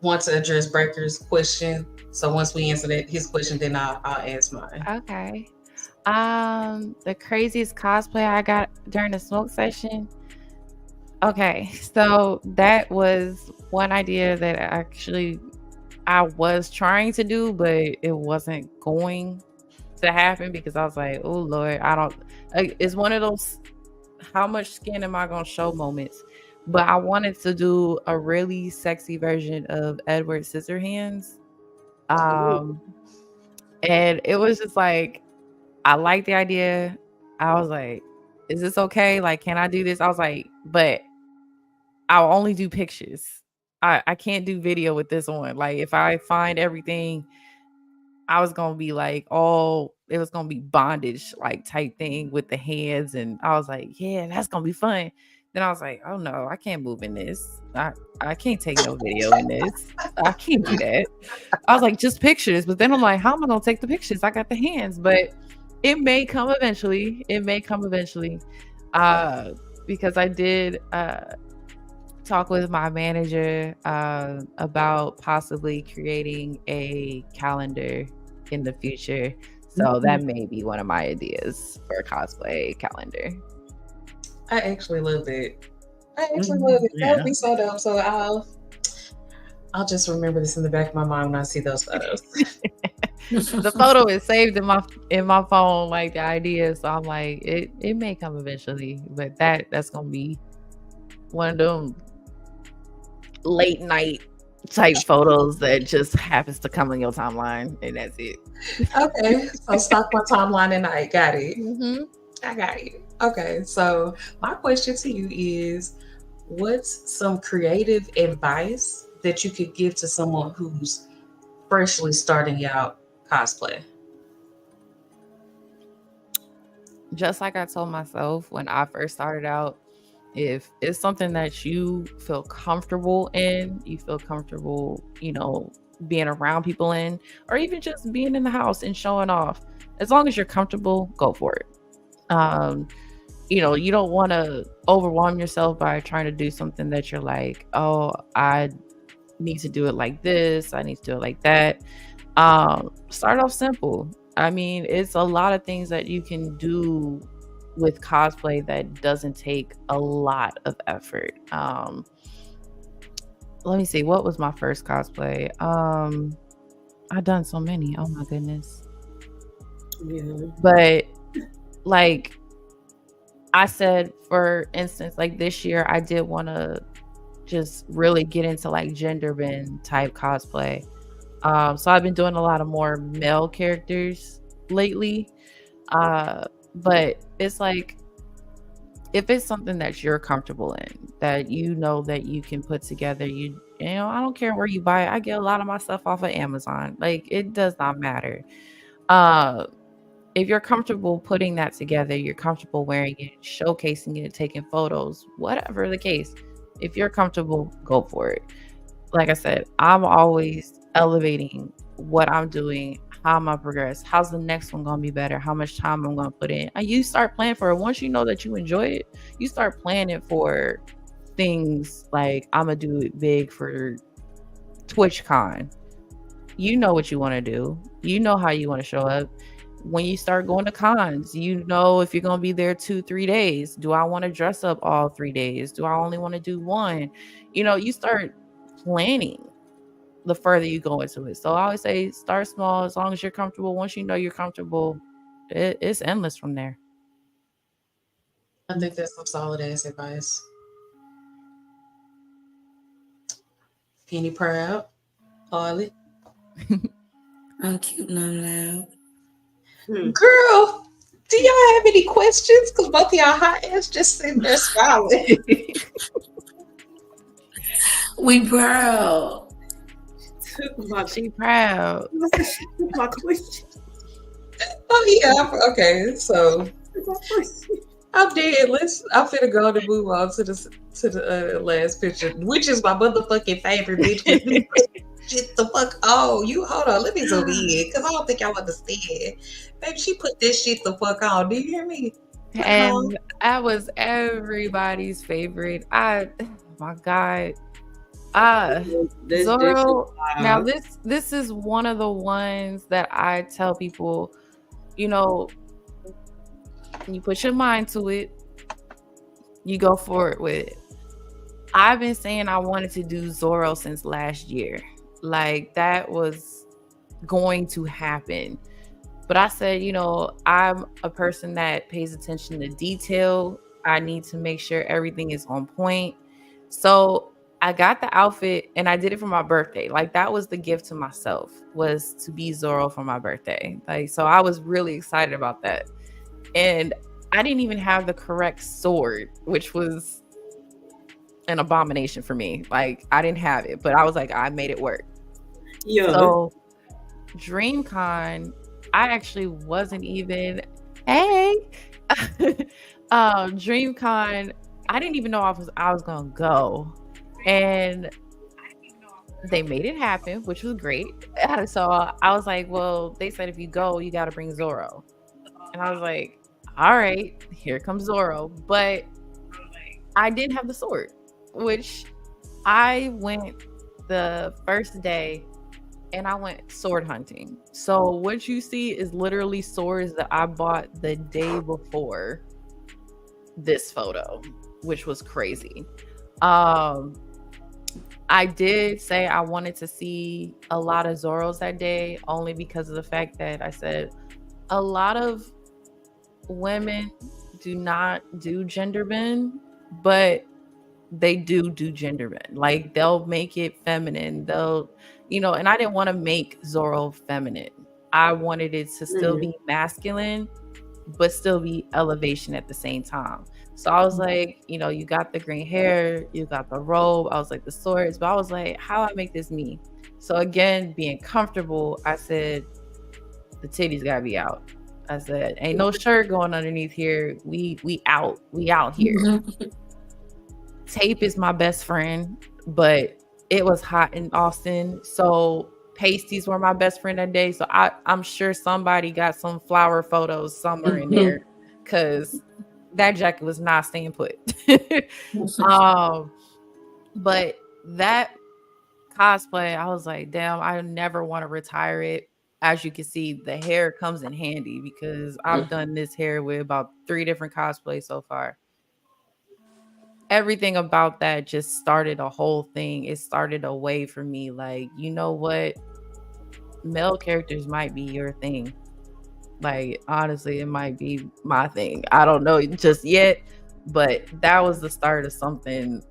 want to address Breaker's question So once we answer his question, then I'll ask mine. Okay. The craziest cosplay I got during the smoke session. Okay, so that was one idea that actually I was trying to do, but it wasn't going to happen because I was like, oh Lord, it's one of those how much skin am I gonna show moments. But I wanted to do a really sexy version of Edward Scissorhands. And it was just like, I liked the idea. I was like, is this okay? Like, can I do this? I was like, but I'll only do pictures. I can't do video with this one. Like, if I find everything, I was gonna be like, it was gonna be bondage like type thing with the hands, and I was like, yeah, that's gonna be fun. Then I was like, oh no, I can't move in this. I can't take no video in this. I can't do that. I was like, just pictures. But then I'm like, how am I gonna take the pictures? I got the hands, but it may come eventually. Because I did talk with my manager about possibly creating a calendar in the future. So that may be one of my ideas for a cosplay calendar. I actually love it. That would be so dope. So I'll just remember this in the back of my mind when I see those photos. The photo is saved in my phone, like the idea. So I'm like, it may come eventually, but that's gonna be one of them late night type photos that just happens to come on your timeline, and that's it. Okay, so stop my timeline at night. Got it. I got you. Okay, so my question to you is, what's some creative advice that you could give to someone who's freshly starting out cosplay? Just like I told myself when I first started out, if it's something that you feel comfortable in, you feel comfortable, being around people in, or even just being in the house and showing off, as long as you're comfortable, go for it. You don't want to overwhelm yourself by trying to do something that you're like, oh, I need to do it like this, I need to do it like that. Start off simple. I mean, it's a lot of things that you can do with cosplay that doesn't take a lot of effort. Let me see, what was my first cosplay? I've done so many, oh my goodness. But like I said, for instance, like this year I did want to just really get into like gender bend type cosplay. So I've been doing a lot of more male characters lately. But it's like, if it's something that you're comfortable in, that that you can put together, I don't care where you buy it. I get a lot of my stuff off of Amazon. Like, it does not matter. If you're comfortable putting that together, you're comfortable wearing it, showcasing it, taking photos, whatever the case, if you're comfortable, go for it. Like I said, I'm always elevating what I'm doing. How am I progress? How's the next one gonna be better? How much time I'm gonna put in? And you start planning for it. Once you know that you enjoy it, you start planning for things like, I'm gonna do it big for TwitchCon. You know what you want to do. You know how you want to show up. When you start going to cons, if you're gonna be there 2-3 days. Do I want to dress up all 3 days? Do I only want to do one? You start planning the further you go into it. So I always say, start small, as long as you're comfortable. Once you know you're comfortable, it's endless from there. I think that's some solid ass advice. Penny proud, Harley. I'm cute and I'm loud. Girl, do y'all have any questions? Because both of y'all hot ass just sitting there smiling. We proud. She proud. My question. Oh yeah. Okay. So I'm dead. I'm finna go and move on to the last picture, which is my motherfucking favorite bitch. Shit the fuck. Oh, you hold on. Let me zoom in because I don't think y'all understand. Baby, she put this shit the fuck on. Do you hear me? And that was everybody's favorite. My God. Zorro. Now this is one of the ones that I tell people, you know, you put your mind to it, you go for it with it. I've been saying I wanted to do Zorro since last year. Like that was going to happen. But I said, you know, I'm a person that pays attention to detail. I need to make sure everything is on point. So I got the outfit and I did it for my birthday. Like that was the gift to myself, was to be Zorro for my birthday. Like, so I was really excited about that. And I didn't even have the correct sword, which was an abomination for me. Like I didn't have it, but I was like, I made it work. Yeah. So DreamCon, I actually wasn't even, hey, DreamCon, I didn't even know I was gonna go, and they made it happen, which was great. So I was like, well, they said if you go, you got to bring Zorro, and I was like, all right, here comes Zorro, but I didn't have the sword, which I went the first day and I went sword hunting. So what you see is literally swords that I bought the day before this photo, which was crazy. I did say I wanted to see a lot of Zorros that day, only because of the fact that I said a lot of women do not do gender bend, but they do gender bend. Like they'll make it feminine. They'll, you know, and I didn't want to make Zorro feminine. I wanted it to still be masculine, but still be elevation at the same time. So I was like, you know, you got the green hair, you got the robe. I was like the swords, but I was like, how I make this me? So again, being comfortable, I said, the titties gotta be out. I said, ain't no shirt going underneath here. We out here. Tape is my best friend, but it was hot in Austin, so pasties were my best friend that day. So I'm sure somebody got some flower photos somewhere in there, because that jacket was not staying put. But that cosplay, I was like, damn, I never want to retire it. As you can see, the hair comes in handy because I've done this hair with about 3 different cosplays so far. Everything about that just started a whole thing. It started a way for me, like, you know what? Male characters might be your thing. Like, honestly, it might be my thing. I don't know just yet, but that was the start of something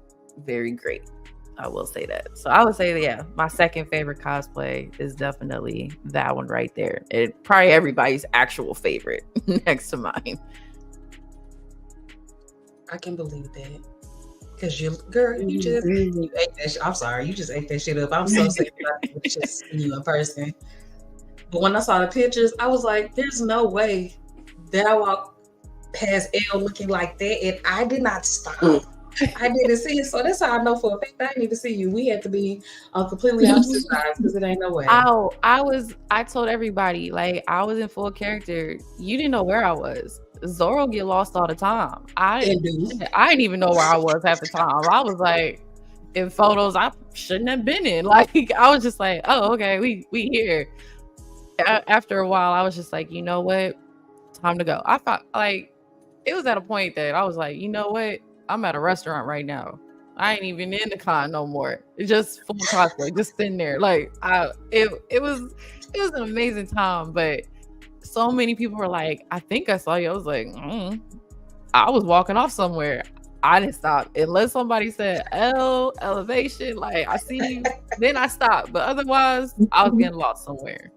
very great. I will say that. So I would say, yeah, my second favorite cosplay is definitely that one right there. It probably everybody's actual favorite next to mine. I can believe that. Because you ate that shit. I'm sorry, you just ate that shit up. I'm so sick of just seeing you in person. But when I saw the pictures, I was like, there's no way that I walked past Elle looking like that, and I did not stop. I didn't see it. So that's how I know for a fact I need to see you. We had to be on completely opposite sides, because it ain't no way. I told everybody, like, I was in full character. You didn't know where I was. Zorro get lost all the time. I didn't even know where I was half the time. I was like in photos I shouldn't have been in. Like, I was just like, oh, okay, we here. After a while, I was just like, you know what? Time to go. I thought, like, it was at a point that I was like, you know what? I'm at a restaurant right now. I ain't even in the con no more. It's just full cosplay, just sitting there. Like, it was an amazing time, but so many people were like, I think I saw you. I was like, I was walking off somewhere. I didn't stop unless somebody said elevation, like, I see you. Then I stopped, but otherwise I was getting lost somewhere.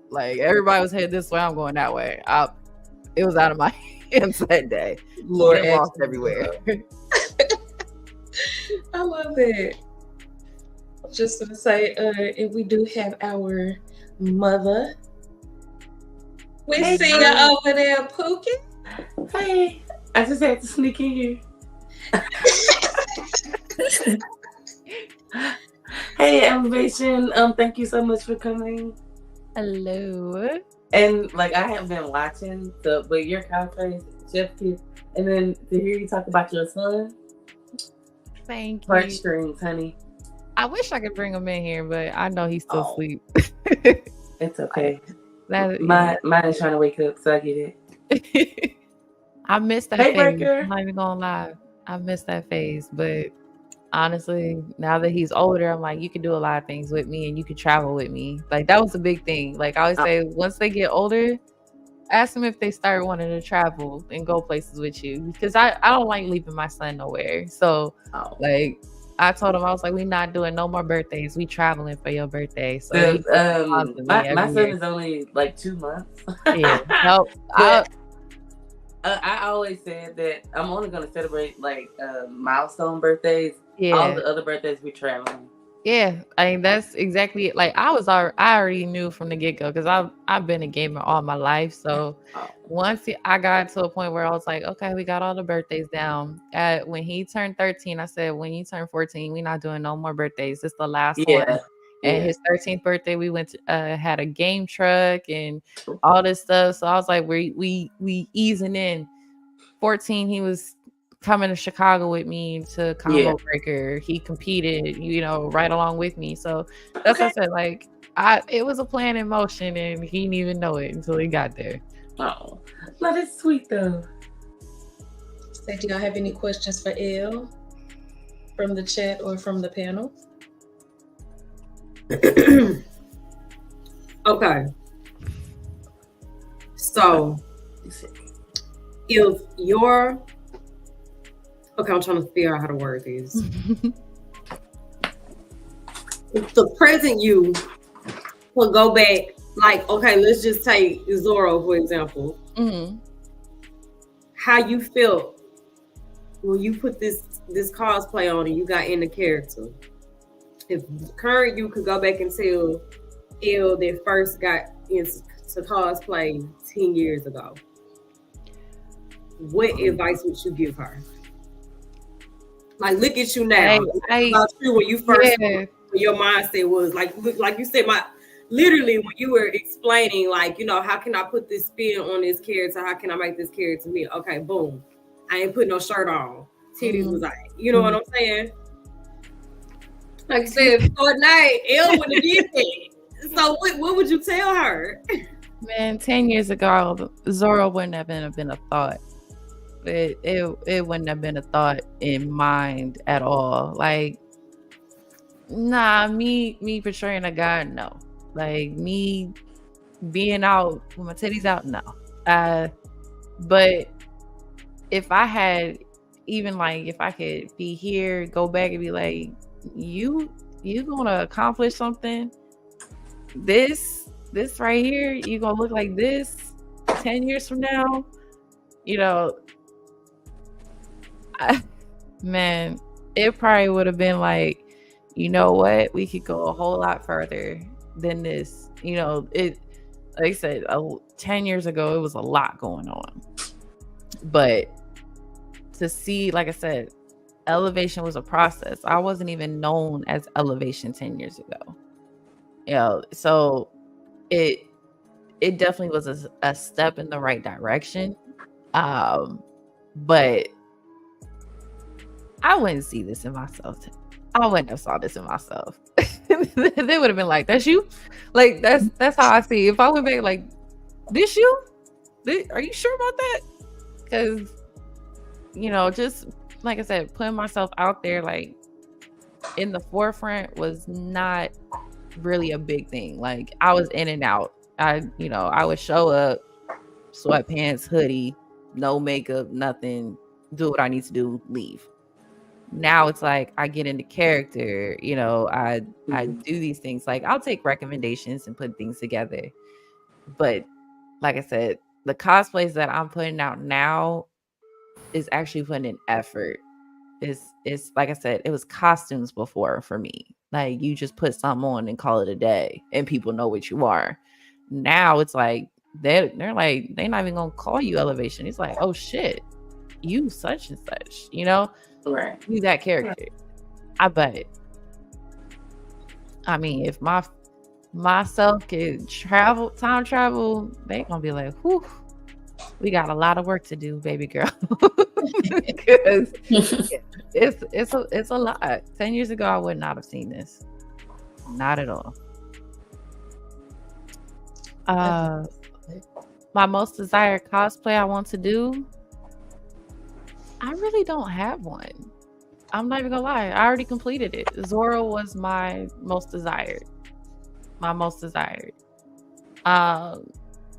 Like, everybody was headed this way, I'm going that way. It was out of my hands that day. Lord, lost everywhere. I love it. Just to say, if we do have our mother, we see her over there, Pookie. Hey, I just had to sneak in here. Hey, Elevation. Thank you so much for coming. Hello. And like, I have been watching but your cosplay, Chef Kiss, and then to hear you talk about your son. Thank you. Heartstrings, honey. I wish I could bring him in here, but I know he's still asleep. It's okay. That, mine is trying to wake up, so I get it. I missed that Hey, phase. Breaker. I'm not even gonna lie. I missed that phase, but honestly, now that he's older, I'm like, you can do a lot of things with me and you can travel with me. Like, that was a big thing. Like, I always say, once they get older, ask them if they start wanting to travel and go places with you, because I don't like leaving my son nowhere. So like, I told him, I was like, we're not doing no more birthdays. We traveling for your birthday. So my son is only like 2 months. Yeah. Nope. I always said that I'm only going to celebrate like milestone birthdays. Yeah. All the other birthdays we traveling. Yeah, I mean, that's exactly it. Like, I already knew from the get-go, because I've been a gamer all my life. So once I got to a point where I was like, okay, we got all the birthdays down. When he turned 13, I said, when you turn 14, we're not doing no more birthdays. It's the last one. And his 13th birthday, we went to, had a game truck and all this stuff. So I was like, we easing in. 14, he was coming to Chicago with me to Combo Breaker. He competed, right along with me. So that's what I said. Like, it was a plan in motion, and he didn't even know it until he got there. Oh, that is sweet though. So, do y'all have any questions for Elle from the chat or from the panel? Okay. So, if you're okay, I'm trying to figure out how to word this. If the present you will go back, like, okay, let's just take Zorro for example. Mm-hmm. How you felt when you put this cosplay on and you got in the character. If current you could go back and tell Elle that first got into cosplay 10 years ago, what advice would you give her? Like, look at you now. About you when you first, when your mindset was like you said, literally when you were explaining, like, how can I put this spin on this character? How can I make this character me? Okay, boom. I ain't put no shirt on. Titties was like, what I'm saying? Like I said, Fortnite, Elle would have did that. So what would you tell her? Man, 10 years ago, Zorro wouldn't have been a thought. It wouldn't have been a thought in mind at all. Like, nah, me portraying a guy, no. Like, me being out with my titties out, no. But if I had, even like, if I could be here, go back and be like, you gonna accomplish something, this right here, you gonna look like this 10 years from now, man, it probably would have been like, you know what, we could go a whole lot further than this. It, like I said, 10 years ago, it was a lot going on. But to see, like I said, elevation was a process. I wasn't even known as Elevation 10 years ago. So it definitely was a step in the right direction. But I wouldn't see this in myself. I wouldn't have saw this in myself. They would have been like, that's you? Like, that's how I see it. If I went back like, this you? Are you sure about that? Because, just like I said, putting myself out there, like, in the forefront was not really a big thing. Like, I was in and out. I would show up, sweatpants, hoodie, no makeup, nothing, do what I need to do, leave. Now it's like I get into character, I do these things. Like, I'll take recommendations and put things together. But like I said, the cosplays that I'm putting out now is actually putting in effort. It's like I said, it was costumes before for me. Like, you just put something on and call it a day and people know what you are. Now it's like they're like, they're not even gonna call you Elevation. It's like, oh shit, you such and such, Right. You that character. I bet. I mean, if myself could time travel, they gonna be like, whew, we got a lot of work to do, baby girl. Because it's a lot. 10 years ago, I would not have seen this. Not at all. My most desired cosplay I want to do, I really don't have one. I'm not even gonna lie. I already completed it. Zorro was my most desired.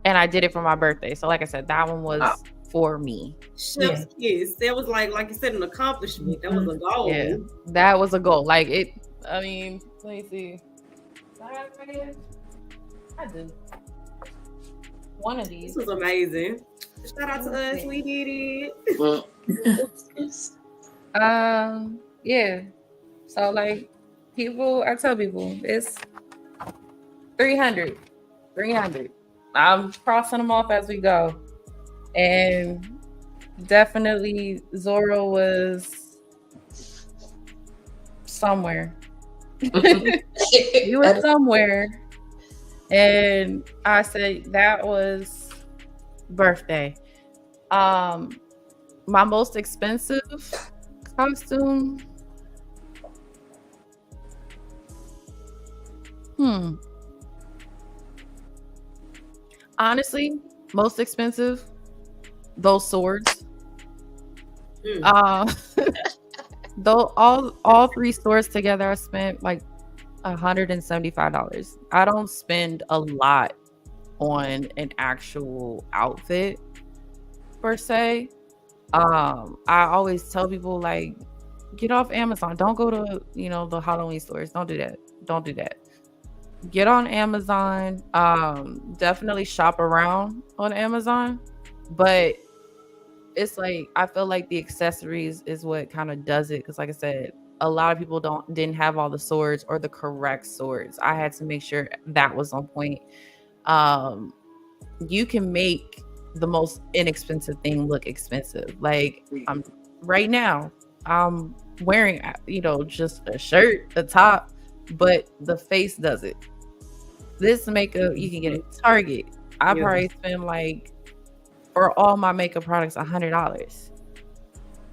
And I did it for my birthday. So like I said, that one was for me. Chef's kiss. That was like you said, an accomplishment. That was a goal. Yeah, that was a goal. Like it. I mean, let me see. I do. One of these. This was amazing. Shout out to us. We did it. Yeah. So like I tell people it's 300. I'm crossing them off as we go. And definitely Zorro was somewhere. You were somewhere. And I said that was birthday. My most expensive costume. Honestly, most expensive, those swords. Though all three swords together, I spent like $175. I don't spend a lot on an actual outfit per se. I always tell people like, get off Amazon. Don't go to the Halloween stores. Don't do that. Get on Amazon. Definitely shop around on Amazon, but it's like I feel like the accessories is what kind of does it, because like I said, a lot of people didn't have all the swords or the correct swords. I had to make sure that was on point. You can make the most inexpensive thing look expensive. Like right now I'm wearing just a shirt, a top, but the face does it. This makeup you can get at Target. I probably spend like, for all my makeup products, $100.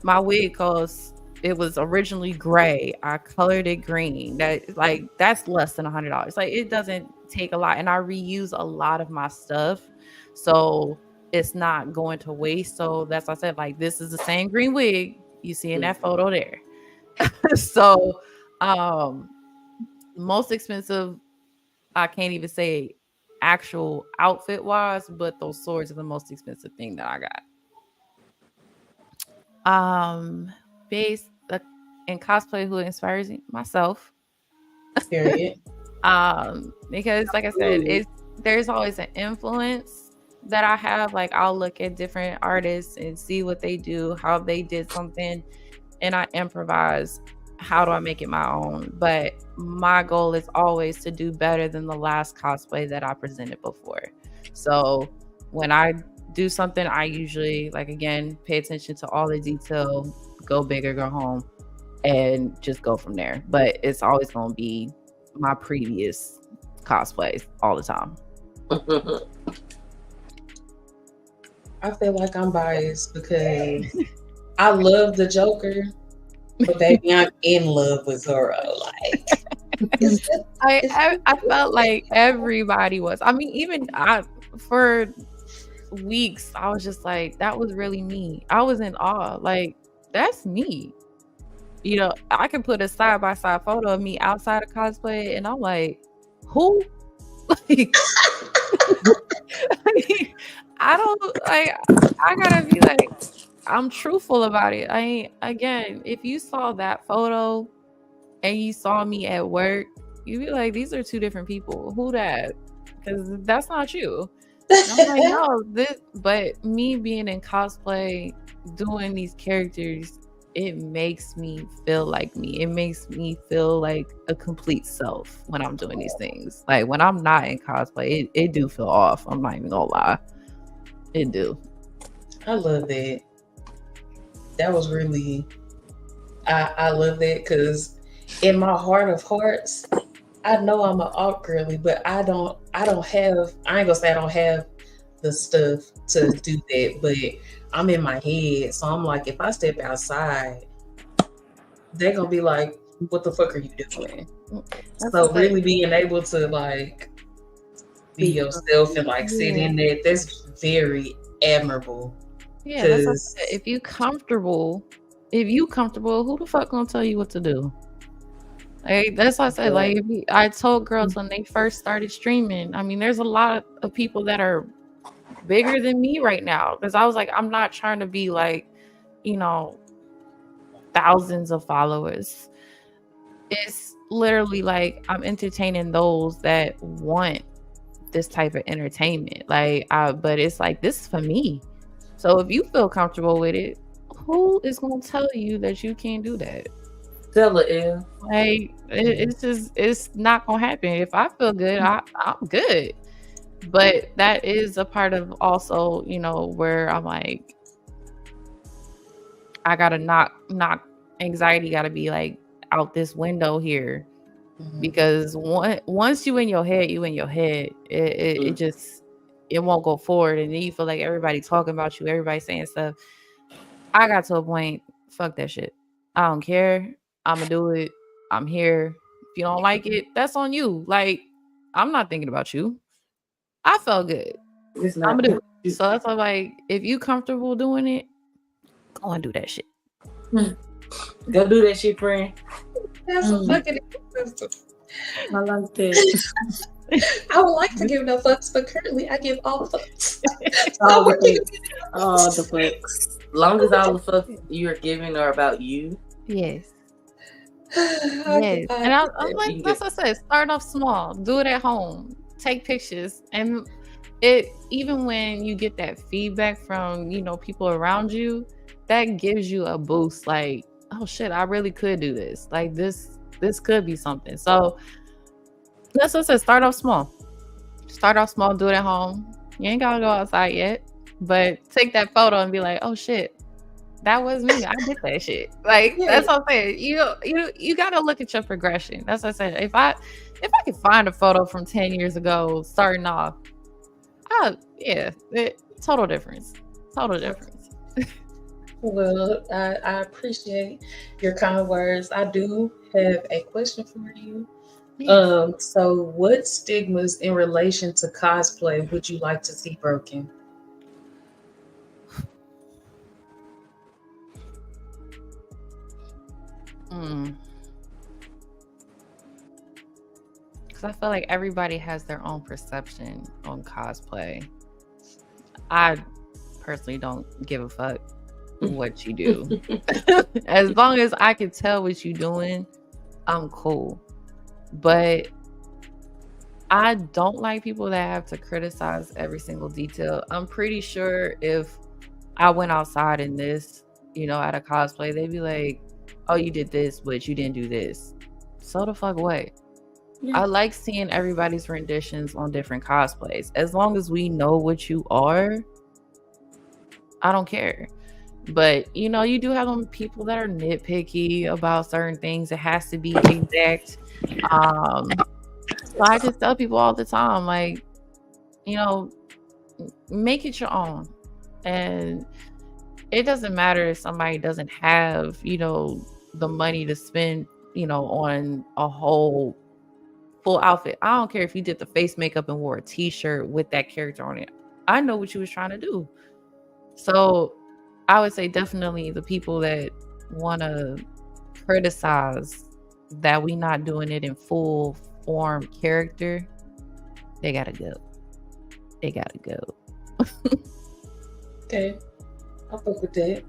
My wig costs, it was originally gray. I colored it green. That's less than $100. Like, it doesn't take a lot, and I reuse a lot of my stuff, so it's not going to waste. So that's why I said, like, this is the same green wig you see in that photo there. So most expensive, I can't even say actual outfit wise, but those swords are the most expensive thing that I got. Based in cosplay, who inspires me? Myself. Period. Because like I said, there's always an influence that I have. Like, I'll look at different artists and see what they do, how they did something, and I improvise. How do I make it my own? But my goal is always to do better than the last cosplay that I presented before. So when I do something, I usually, like, again, pay attention to all the detail, go big or go home, and just go from there. But it's always going to be my previous cosplays all the time. I feel like I'm biased because I love the Joker, but baby, I'm in love with Zorro. Like, I felt like everybody was. I mean, even for weeks, I was just like, that was really me. I was in awe. Like, that's me. I could put a side-by-side photo of me outside of cosplay, and I'm like, who? Like, I don't, like, I gotta be like, I'm truthful about it. Again, if you saw that photo and you saw me at work, you'd be like, these are two different people. Who that? Because that's not you. And I'm like, no, but me being in cosplay, doing these characters, it makes me feel like me. It makes me feel like a complete self when I'm doing these things. Like, when I'm not in cosplay, it do feel off. I'm not even gonna lie. It do. I love that. That was really, I love that, because in my heart of hearts, I know I'm an alt girly, but I ain't gonna say I don't have the stuff to do that, but I'm in my head, so I'm like, if I step outside, they're gonna be like, "What the fuck are you doing?" So really being able to like be yourself and like sit in that, that's very admirable. Yeah, that's what I said. If you comfortable, who the fuck gonna tell you what to do? Like, that's what I said. Like, I told girls when they first started streaming. I mean, there's a lot of people that are bigger than me right now, because I was like, I'm not trying to be like, thousands of followers. It's literally like I'm entertaining those that want this type of entertainment. But it's like, this is for me. So if you feel comfortable with it, who is gonna tell you that you can't do that? Tell it, like it's not gonna happen. If I feel good, I'm good. But that is a part of also, where I'm like, I gotta knock anxiety gotta be like out this window here. Because once you in your head, it just, it won't go forward, and then you feel like everybody talking about you, everybody saying stuff. I got to a point, fuck that shit. I don't care. I'm gonna do it. I'm here. If you don't like it, that's on you. Like, I'm not thinking about you. I felt good. I'm gonna do it. So that's why, like, if you comfortable doing it, go and do that shit. Go do that shit, friend. That's a fucking I like that. I would like to give no fucks, but currently I give all the fucks. All the fucks. Long as all the fucks you're giving are about you. Yes. Yes. And I'm like, that's what I said. Start off small. Do it at home. Take pictures. And even when you get that feedback from, people around you, that gives you a boost. Like, oh shit, I really could do this. Like, this could be something. So that's what I said. Start off small. Do it at home. You ain't gotta go outside yet, but take that photo and be like, oh shit, that was me. I did that shit. Like, that's what I'm saying. You gotta look at your progression. That's what I said. If I could find a photo from 10 years ago starting off, total difference. Well, I appreciate your kind words. I do have a question for you. So what stigmas in relation to cosplay would you like to see broken? Because I feel like everybody has their own perception on cosplay. I personally don't give a fuck what you do. As long as I can tell what you're doing, I'm cool. But I don't like people that have to criticize every single detail. I'm pretty sure if I went outside in this, at a cosplay, they'd be like, oh, you did this, but you didn't do this. So the fuck away. I like seeing everybody's renditions on different cosplays. As long as we know what you are, I don't care. But, you do have them people that are nitpicky about certain things. It has to be exact. So I just tell people all the time, like, make it your own. And it doesn't matter if somebody doesn't have, the money to spend, on a whole full outfit. I don't care if you did the face makeup and wore a t-shirt with that character on it. I know what you was trying to do. So I would say definitely the people that want to criticize that we not doing it in full form character, they gotta go. Okay, I'll fuck with that.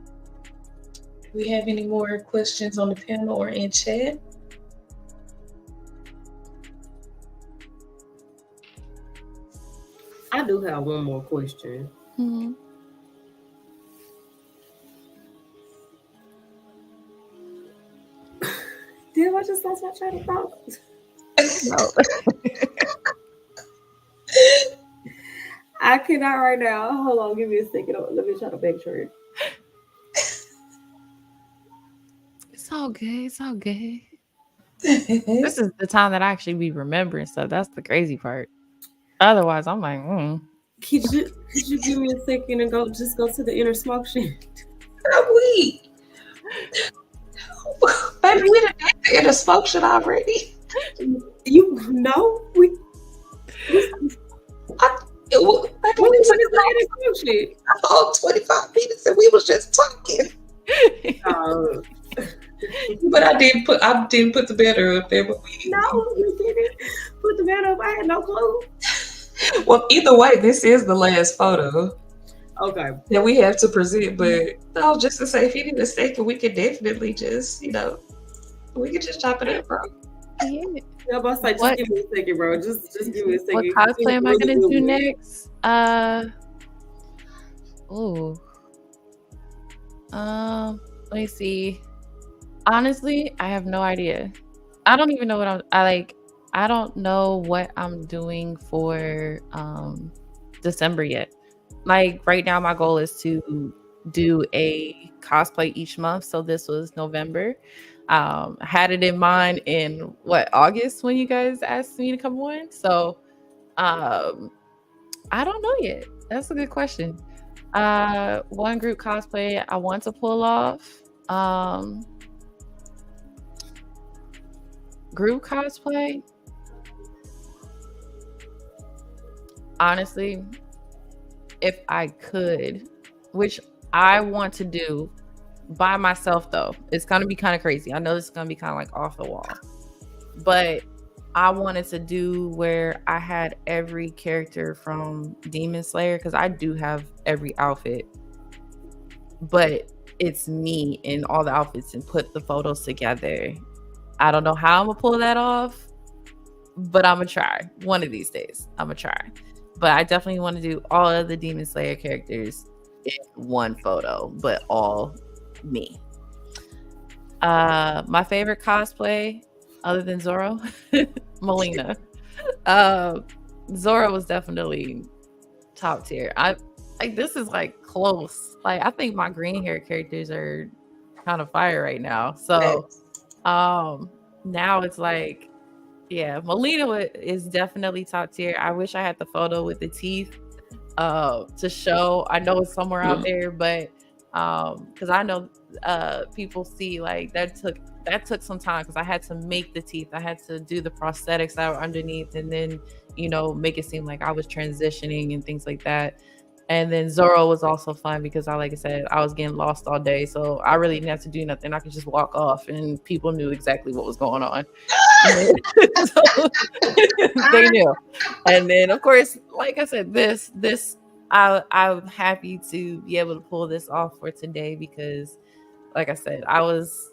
Do we have any more questions on the panel or in chat? I do have one more question. Mm-hmm. Damn, I just lost my train of thought. No. I cannot right now. Hold on, give me a second. Let me try to backtrack. It's all good. This is the time that I actually be remembering stuff. That's the crazy part. Otherwise, I'm like, Could you give me a second and go to the inner smoke shit? We, baby, we done had the inner smoke shit already. You know we. Baby, we took the inner smoke shit. whole 25 minutes and we was just talking. But I didn't put the banner up there. But no, you didn't put the banner up. I had no clue. Well, either way, this is the last photo. Okay. That we have to present, but no, just to say, if you need a second, we could definitely just, we could just chop it up, bro. Yeah. I'm about to say, just give me a second, bro. Just give me a second. What cosplay am I gonna do next? Let me see. Honestly, I have no idea. I don't even know what I don't know what I'm doing for December yet. Like right now, my goal is to do a cosplay each month. So this was November. I had it in mind in August when you guys asked me to come on. So I don't know yet. That's a good question. One group cosplay I want to pull off. Group cosplay. Honestly, if I could, which I want to do by myself though, it's gonna be kind of crazy. I know this is gonna be kind of like off the wall, but I wanted to do where I had every character from Demon Slayer, because I do have every outfit, but it's me in all the outfits and put the photos together. I don't know how I'm gonna pull that off, but I'm gonna try. One of these days, I'm gonna try. But I definitely want to do all of the Demon Slayer characters in one photo, but all me. My favorite cosplay, other than Zoro, Melina. Zoro was definitely top tier. This is like close. Like I think my green hair characters are kind of fire right now. So now it's like, yeah, Melina is definitely top tier. I wish I had the photo with the teeth to show. I know it's somewhere out there, but because I know people see like that took some time, because I had to make the teeth. I had to do the prosthetics that were underneath, and then make it seem like I was transitioning and things like that. And then Zoro was also fun because like I said, I was getting lost all day. So I really didn't have to do nothing. I could just walk off and people knew exactly what was going on. So, they knew. And then of course, like I said, I'm happy to be able to pull this off for today, because like I said, I was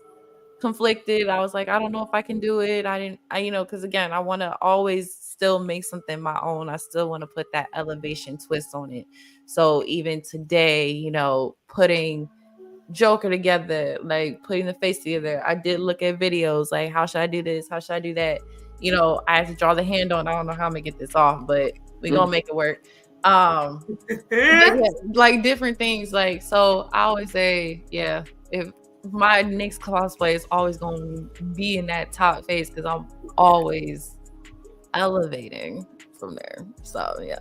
conflicted. I was like, I don't know if I can do it. Because again, I want to always still make something my own. I still want to put that elevation twist on it. So even today, putting Joker together, like putting the face together, I did look at videos like, how should I do this? How should I do that? I have to draw the hand on. I don't know how I'm gonna get this off, but we're gonna make it work. Yeah, like different things. Like, so I always say, yeah, if my next cosplay is always going to be in that top phase, because I'm always elevating from there. So yeah.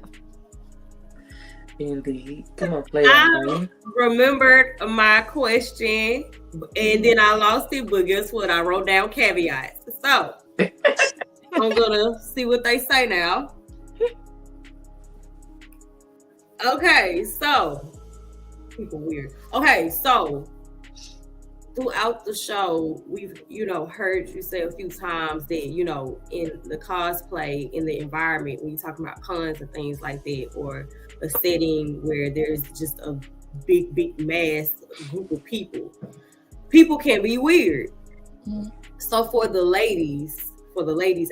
Indeed. Come on, play I remembered my question and then I lost it, but guess what? I wrote down caveats. So I'm gonna see what they say now. Okay, so people weird. Okay, so throughout the show, we've heard you say a few times that in the cosplay, in the environment, when you're talking about puns and things like that, or a setting where there's just a big mass group of people can be weird. Mm-hmm. So for the ladies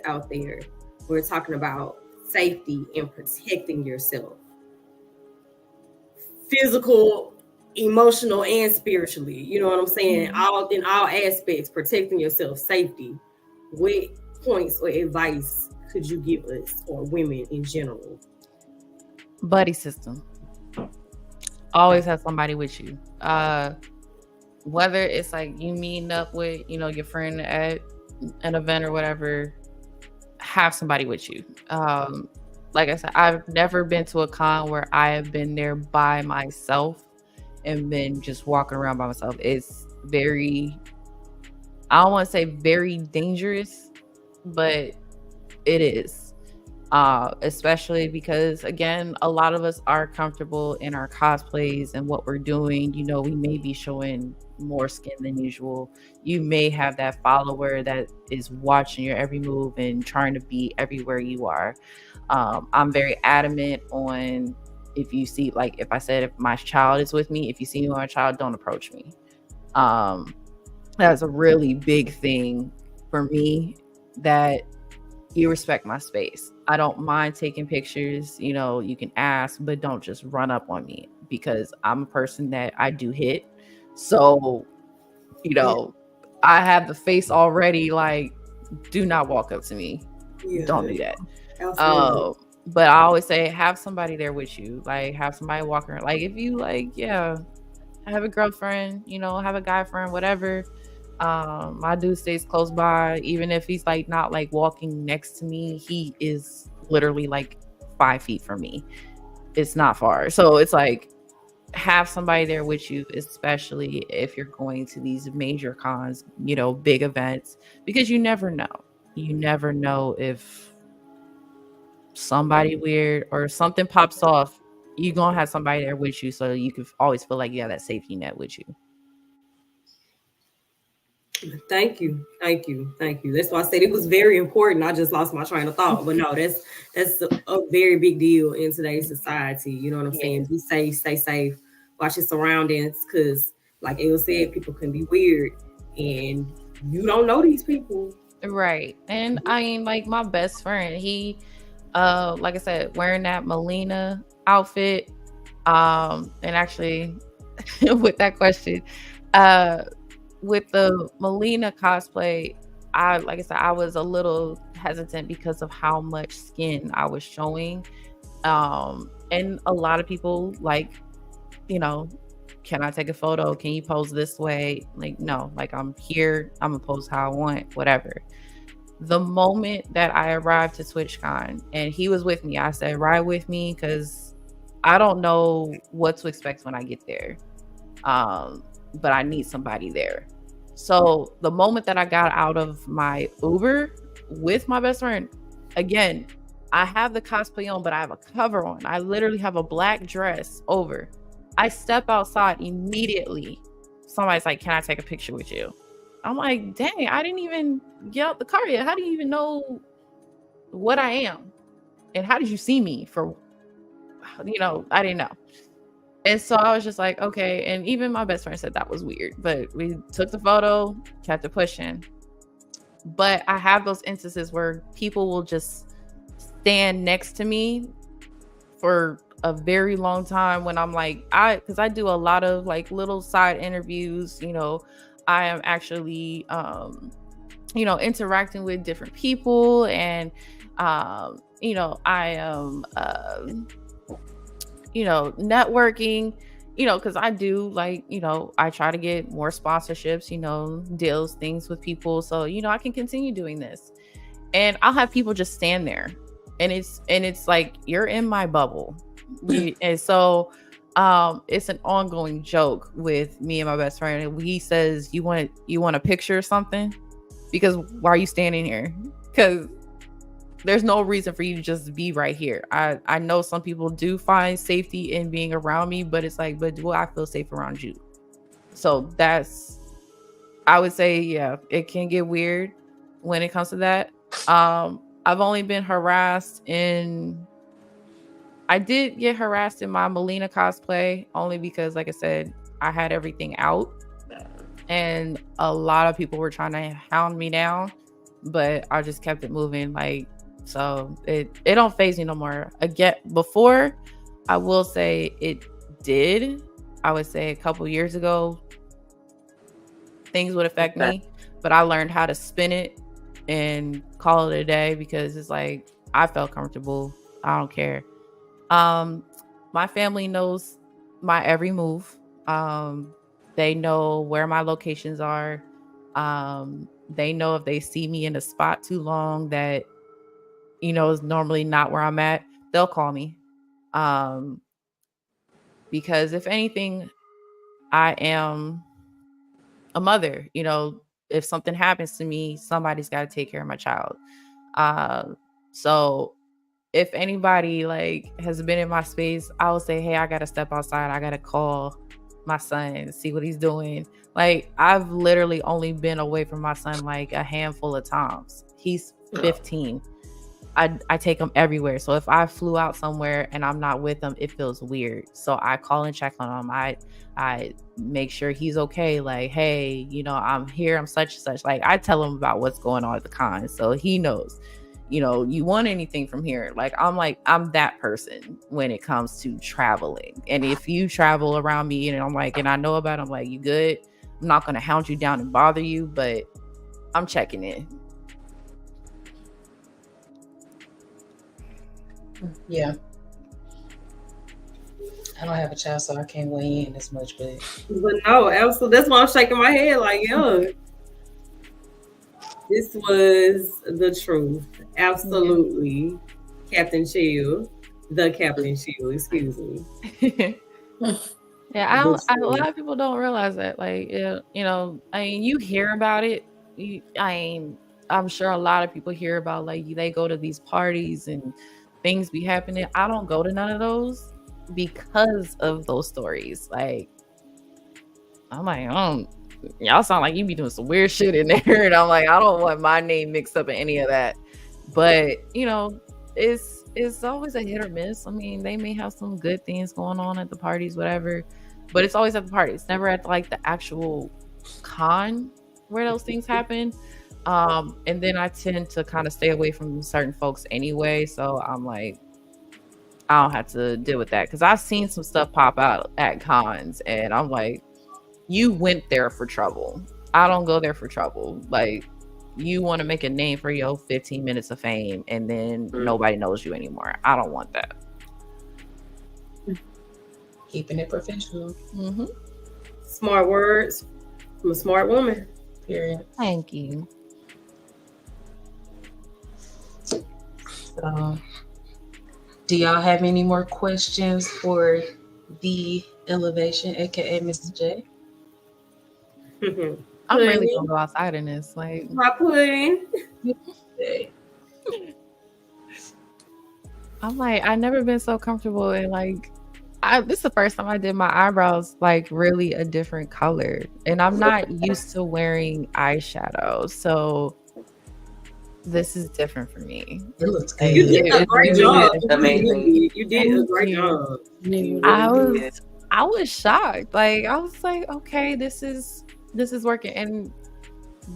out there, we're talking about safety and protecting yourself, physical, emotional, and spiritually. You know what I'm saying? Mm-hmm. In all aspects, protecting yourself, safety. What points or advice could you give us, or women in general? Buddy system. Always have somebody with you. Whether it's like you meeting up with your friend at an event or whatever, have somebody with you. like I said, I've never been to a con where I have been there by myself and been just walking around by myself. It's very, I don't want to say very dangerous, but it is. Especially because, again, a lot of us are comfortable in our cosplays and what we're doing. You know, we may be showing more skin than usual. You may have that follower that is watching your every move and trying to be everywhere you are. I'm very adamant on, if you see, like if I said, if my child is with me, if you see me with my child, don't approach me. That's a really big thing for me, that you respect my space. I don't mind taking pictures, you know, you can ask, but don't just run up on me, because I'm a person that I do hit. So, you know, I have the face already, like, do not walk up to me. Don't do that. But I always say, have somebody there with you. Like, have somebody walking around. Like, if you like, yeah, have a girlfriend, you know, have a guy friend, whatever. My dude stays close by, even if he's like not like walking next to me. He is literally like 5 feet from me. It's not far. So it's like, have somebody there with you, especially if you're going to these major cons, you know, big events, because you never know. You never know if somebody weird or something pops off. You're gonna have somebody there with you, so you can always feel like you have that safety net with you. Thank you. That's why I said it was very important. I just lost my train of thought, but no, that's a very big deal in today's society. You know what I'm saying? Be safe, stay safe, watch your surroundings, because like it was said, people can be weird, and you don't know these people, right? And I mean, like my best friend, he, like I said, wearing that Melina outfit, and actually, with that question, with the Melina cosplay, like I said, I was a little hesitant because of how much skin I was showing. And a lot of people, like, you know, can I take a photo? Can you pose this way? Like, no, like, I'm here, I'm gonna pose how I want, whatever. The moment that I arrived to TwitchCon and he was with me, I said, ride with me, because I don't know what to expect when I get there. But I need somebody there. So the moment that I got out of my Uber with my best friend, again, I have the cosplay on, but I have a cover on. I literally have a black dress over. I step outside immediately. Somebody's like, can I take a picture with you? I'm like, dang, I didn't even get out the car yet. How do you even know what I am? And how did you see me? For, you know, I didn't know. And so I was just like, okay. And even my best friend said that was weird, but we took the photo, kept it pushing. But I have those instances where people will just stand next to me for a very long time when I'm like, because I do a lot of like little side interviews, you know, I am actually, you know, interacting with different people, and, you know, I am, you know, networking, you know, because I do, like, you know, I try to get more sponsorships, you know, deals, things with people, so, you know, I can continue doing this. And I'll have people just stand there, and it's like, you're in my bubble. And so it's an ongoing joke with me and my best friend, and he says, you want a picture or something, because why are you standing here? Because there's no reason for you to just be right here. I know some people do find safety in being around me, but it's like, but do I feel safe around you? So that's, I would say, yeah, it can get weird when it comes to that. I've only been harassed I did get harassed in my Melina cosplay, only because, like I said, I had everything out, and a lot of people were trying to hound me down, but I just kept it moving. Like, so it don't faze me no more. Again, before, I will say it did. I would say a couple years ago, things would affect me, but I learned how to spin it and call it a day, because it's like, I felt comfortable. I don't care. My family knows my every move. They know where my locations are. They know if they see me in a spot too long that, you know, is normally not where I'm at, they'll call me. Because if anything, I am a mother. You know, if something happens to me, somebody's got to take care of my child. So if anybody like has been in my space, I will say, hey, I got to step outside. I got to call my son and see what he's doing. Like, I've literally only been away from my son like a handful of times. He's 15. I take him everywhere. So if I flew out somewhere and I'm not with him, it feels weird. So I call and check on him. I make sure he's okay. Like, hey, you know, I'm here. I'm such and such. Like, I tell him about what's going on at the con, so he knows. You know, you want anything from here? Like, I'm that person when it comes to traveling. And if you travel around me and I'm like, and I know about it, I'm like, you good? I'm not gonna hound you down and bother you, but I'm checking in. Yeah. I don't have a child, so I can't weigh in as much, but no, absolutely. That's why I'm shaking my head like, yo, this was the truth. Absolutely. Captain Chill. The Captain Chill, excuse me. Yeah, a lot of people don't realize that. Like, you know, I mean, you hear about it. I'm sure a lot of people hear about, like, they go to these parties and things be happening. I don't go to none of those because of those stories. Like, I'm like, y'all sound like you be doing some weird shit in there. And I'm like, I don't want my name mixed up in any of that. But, you know, it's always a hit or miss. I mean, they may have some good things going on at the parties, whatever, but it's always at the party. It's never at like the actual con where those things happen. And then I tend to kind of stay away from certain folks anyway. So I'm like, I don't have to deal with that, because I've seen some stuff pop out at cons and I'm like, you went there for trouble. I don't go there for trouble. Like, you want to make a name for your 15 minutes of fame and then nobody knows you anymore. I don't want that. Keeping it professional. Mm-hmm. Smart words from a smart woman. Period. Thank you. So, do y'all have any more questions for the Elevation, aka Mr. J? I'm really gonna go outside in this. Like, my pudding. I'm like, I've never been so comfortable in like, this is the first time I did my eyebrows like really a different color, and I'm not used to wearing eyeshadow, so this is different for me. It looks good. You did a great job. Amazing. You did a great job. I was shocked. Like, I was like, okay, this is working. And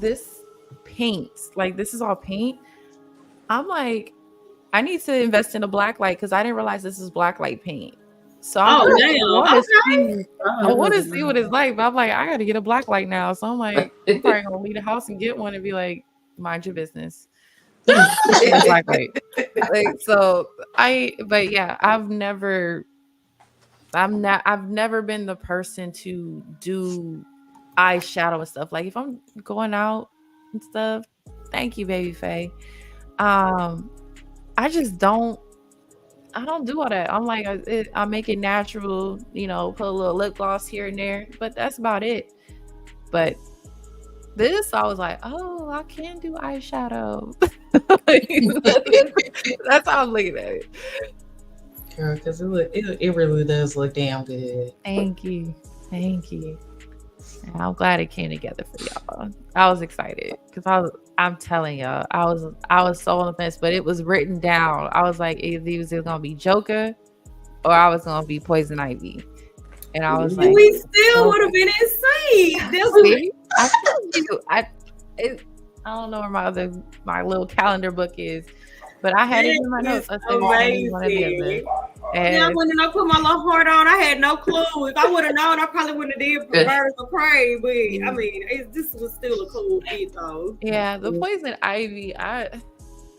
this paint, like, this is all paint. I'm like, I need to invest in a black light, because I didn't realize this is black light paint. So I want to see what it's like, but I'm like, I got to get a black light now. So I'm like, I'm probably gonna leave the house and get one and be like, mind your business. Black light. Like, so but yeah, I've never been the person to do eyeshadow and stuff. Like, if I'm going out and stuff, thank you, baby Faye. I don't do all that. I'm like, I make it natural, you know, put a little lip gloss here and there, but that's about it. But this, I was like, oh, I can do eyeshadow. That's how I'm looking at it. Girl, because it really does look damn good. Thank you. And I'm glad it came together for y'all. I was excited because I'm telling y'all, I was so on the fence, but it was written down. I was like, either it was gonna be Joker or I was gonna be Poison Ivy. And I was like, we still would have been insane. I told you, I don't know where my little calendar book is, but I had it in my notes. I said, amazing. Yeah, when I put my little heart on, I had no clue. If I would have known, I probably wouldn't have did Birds of Prey. But I mean, this was still a cool feat, though. Yeah, the Poison Ivy. I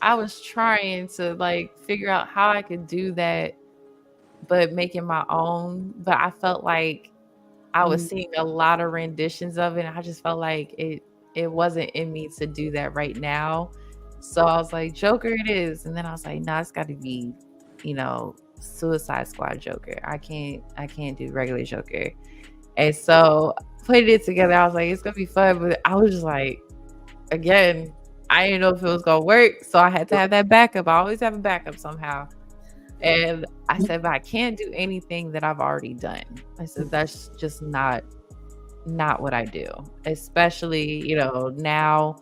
was trying to like figure out how I could do that, but make it my own. But I felt like I was seeing a lot of renditions of it, and I just felt like it wasn't in me to do that right now. So I was like, Joker it is. And then I was like, nah, it's got to be Suicide Squad Joker. I can't do regular Joker. And so putting it together, I was like, it's gonna be fun. But I was just like, again, I didn't know if it was gonna work. So I had to have that backup. I always have a backup somehow. And I said, but I can't do anything that I've already done. I said, that's just not what I do. Especially, now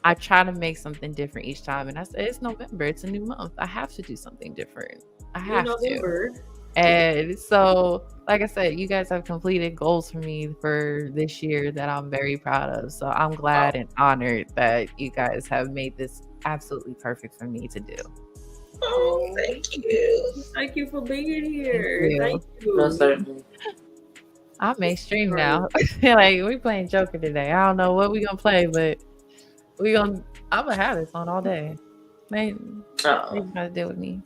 I try to make something different each time. And I said, it's November. It's a new month. I have to do something different. I have to. And so, like I said, you guys have completed goals for me for this year that I'm very proud of. So I'm glad and honored that you guys have made this absolutely perfect for me to do. Oh, thank you. Thank you for being here. Thank you. No, certainly. I'm mainstream now. Like, we playing Joker today. I don't know what we gonna play, but I'm gonna have this on all day. Man, you gotta deal with me.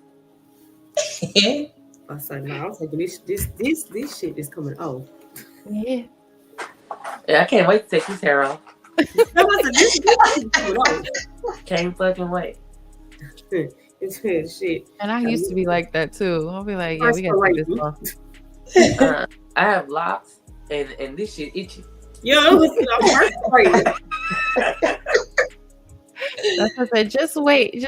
I said, no, I was thinking this shit is coming off. Yeah. I can't wait to take this hair off. This is coming off. Can't fucking wait. It's shit. And I used to be like that too. I'll be like, yeah, we gotta take this off. I have locks and this shit itchy. Yo, I'm That's what I said. Just wait.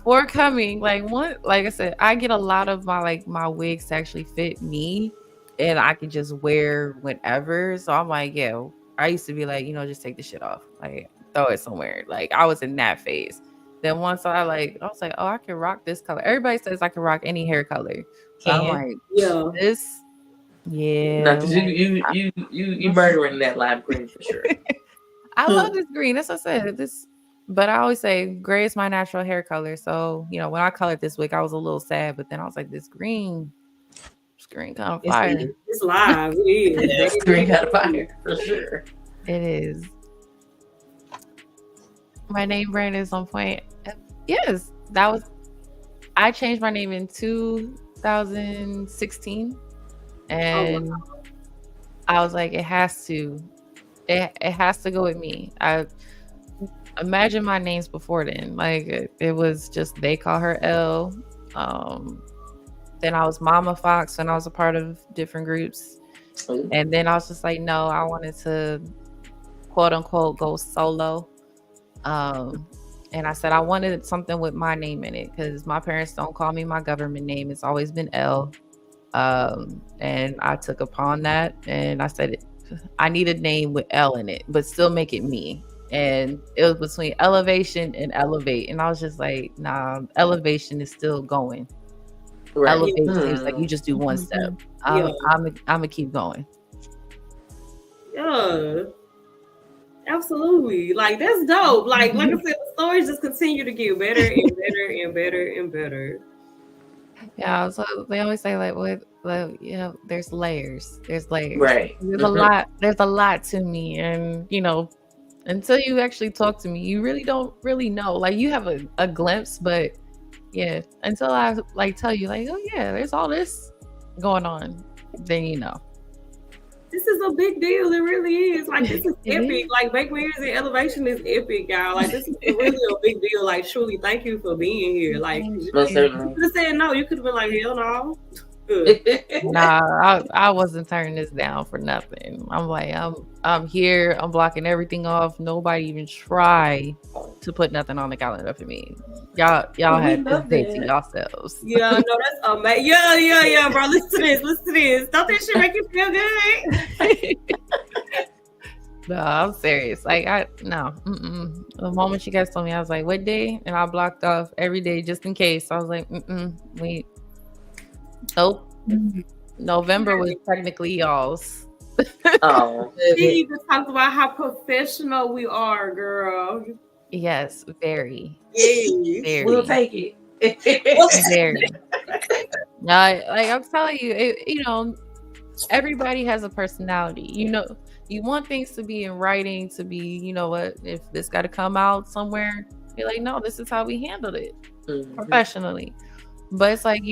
For coming, like I said, I get a lot of my wigs to actually fit me, and I can just wear whenever. So I'm like, yeah. I used to be like, just take the shit off, like throw it somewhere. Like I was in that phase. Then once I was like, oh, I can rock this color. Everybody says I can rock any hair color. So I'm like, this. Yeah. No, because you murdering that lime green for sure. I love this green. That's what I said. But I always say gray is my natural hair color. So, when I colored this wig, I was a little sad. But then I was like, this green kind of fire. It's live. It is. Yeah, it's green kind of fire for sure. It is. My name brand is on point. Yes, I changed my name in 2016. And I was like, it has to go with me. I imagine my names before then. Like it was just, they call her L. Then I was Mama Fox when I was a part of different groups. And then I was just like, no, I wanted to quote unquote go solo. And I said I wanted something with my name in it because my parents don't call me my government name. It's always been L. And I took upon that and I said I need a name with L in it, but still make it me. And it was between Elevation and Elevate. And I was just like, nah, Elevation is still going. Right. Elevation is like you just do one step. I'm gonna keep going. Yeah. Absolutely. Like that's dope. Like I said, the stories just continue to get better and better and better and better. Yeah, so they always say there's layers. There's layers. Right. There's a lot to me. And until you actually talk to me, you really don't really know. Like you have a glimpse, but yeah, until I tell you oh yeah, there's all this going on, then you know. This is a big deal. It really is. Like this is epic. Like BakedMarys and Elevation is epic, y'all. Like this is really a big deal. Like truly, thank you for being here. Like you could have said no. You could have been like hell no. Nah, I wasn't turning this down for nothing. I'm like, I'm here. I'm blocking everything off. Nobody even try to put nothing on the calendar for me. Y'all had this date to yourselves. Yeah, no, that's amazing. Yeah, bro. Listen to this. Don't that shit make you feel good? No, I'm serious. The moment you guys told me, I was like, what day? And I blocked off every day just in case. I was like, nope. November was technically y'all's. Oh, she even talked about how professional we are, girl. Yes, very. Very. We'll take it. Very. No, I'm telling you, everybody has a personality. You want things to be in writing, to be, if this got to come out somewhere, be like, no, this is how we handled it professionally. But it's like,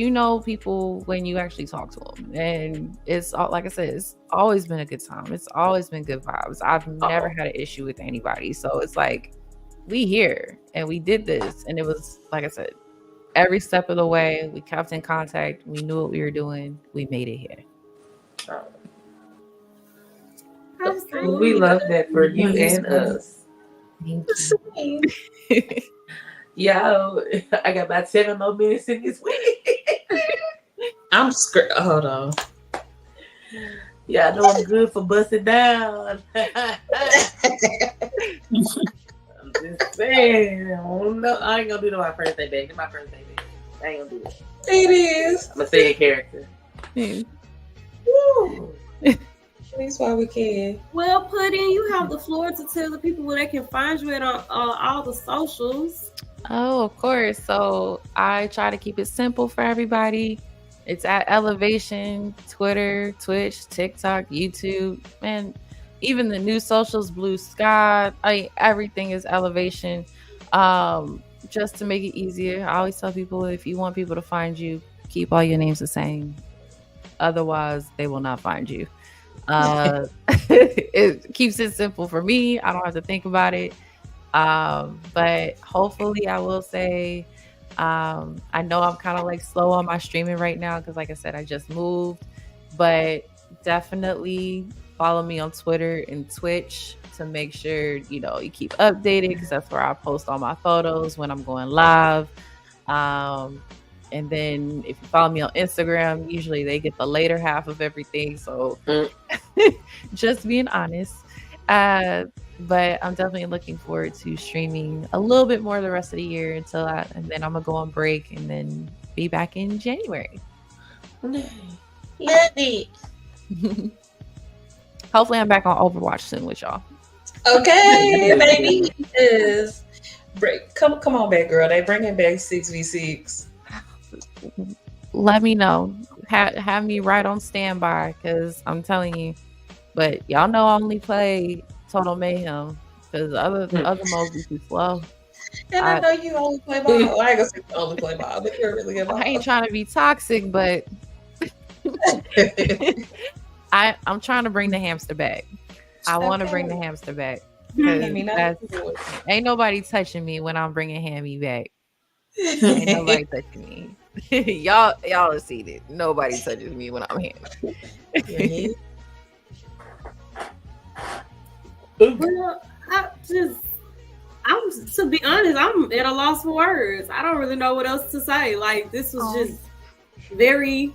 people when you actually talk to them. And it's, like I said, it's always been a good time. It's always been good vibes. I've never had an issue with anybody. So it's like, we here and we did this. And it was, like I said, every step of the way. We kept in contact. We knew what we were doing. We made it here. We love that for you and us. Thank you. Yo, I got about 7 more minutes in this week. I'm scared. Hold on. Yeah, I know I'm good for busting down. I'm just saying. I ain't gonna do my first day back. It's my first day back. I ain't gonna do it. It is. I'm gonna stay in character. Woo. That's why we can. Well, Pudding, you have the floor to tell the people where they can find you at on all the socials. Oh, of course. So I try to keep it simple for everybody. It's at Elevation, Twitter, Twitch, TikTok, YouTube, and even the new socials, Blue Sky. Everything is Elevation. Just to make it easier, I always tell people, if you want people to find you, keep all your names the same. Otherwise, they will not find you. It keeps it simple for me. I don't have to think about it. But hopefully, I will say, I know I'm kind of like slow on my streaming right now because, like I said, I just moved. But definitely follow me on Twitter and Twitch to make sure you keep updated, because that's where I post all my photos when I'm going live. And then if you follow me on Instagram, usually they get the later half of everything. So just being honest. But I'm definitely looking forward to streaming a little bit more the rest of the year and then I'm gonna go on break and then be back in January. Love it. Hopefully I'm back on Overwatch soon with y'all. Okay, baby. Yes. Come on back, girl. They bringing back 6v6. Let me know. Have me right on standby, because I'm telling you. But y'all know I only play Total Mayhem because other modes be too slow. And I know you only play ball. I ain't gonna say you only play ball, but you're really good ball. I ain't trying to be toxic, but I'm trying to bring the hamster back. I want to bring the hamster back. Ain't nobody touching me when I'm bringing Hammy back. Ain't nobody touching me. y'all have seen it. Nobody touches me when I'm Hammy. Well, to be honest, I'm at a loss for words. I don't really know what else to say. Like, this was just very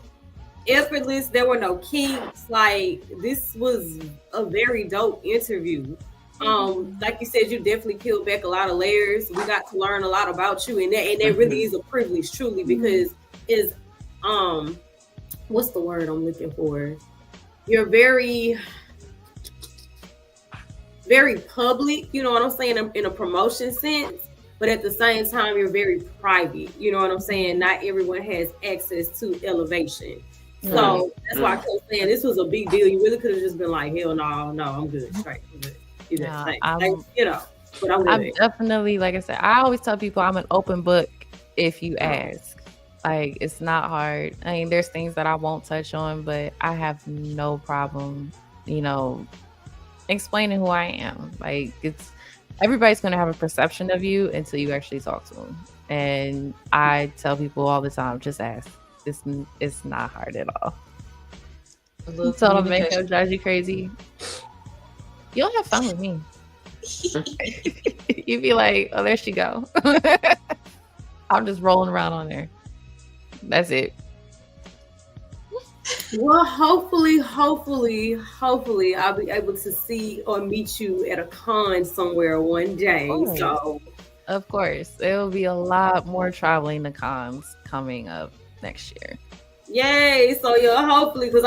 effortless. There were no kinks. Like, this was a very dope interview. Like you said, you definitely peeled back a lot of layers. We got to learn a lot about you, and that really is a privilege, truly, because it's what's the word I'm looking for? You're very public, you know what I'm saying, in a promotion sense, but at the same time, you're very private, you know what I'm saying? Not everyone has access to Elevation. So that's why I kept saying this was a big deal. You really could have just been like, hell no, I'm good, straight. I'm good. But I'm definitely, like I said, I always tell people I'm an open book if you ask. Like, it's not hard. I mean, there's things that I won't touch on, but I have no problem, explaining who I am. Like, everybody's going to have a perception of you until you actually talk to them. And I tell people all the time, just ask. It's not hard at all. Total makeup drives you crazy. You'll have fun with me. You'd be like, oh, there she go. I'm just rolling around on there. That's it. Well, hopefully I'll be able to see or meet you at a con somewhere one day. Oh, so, of course, there will be a lot more traveling to cons coming up next year. Yay! So yeah, hopefully, because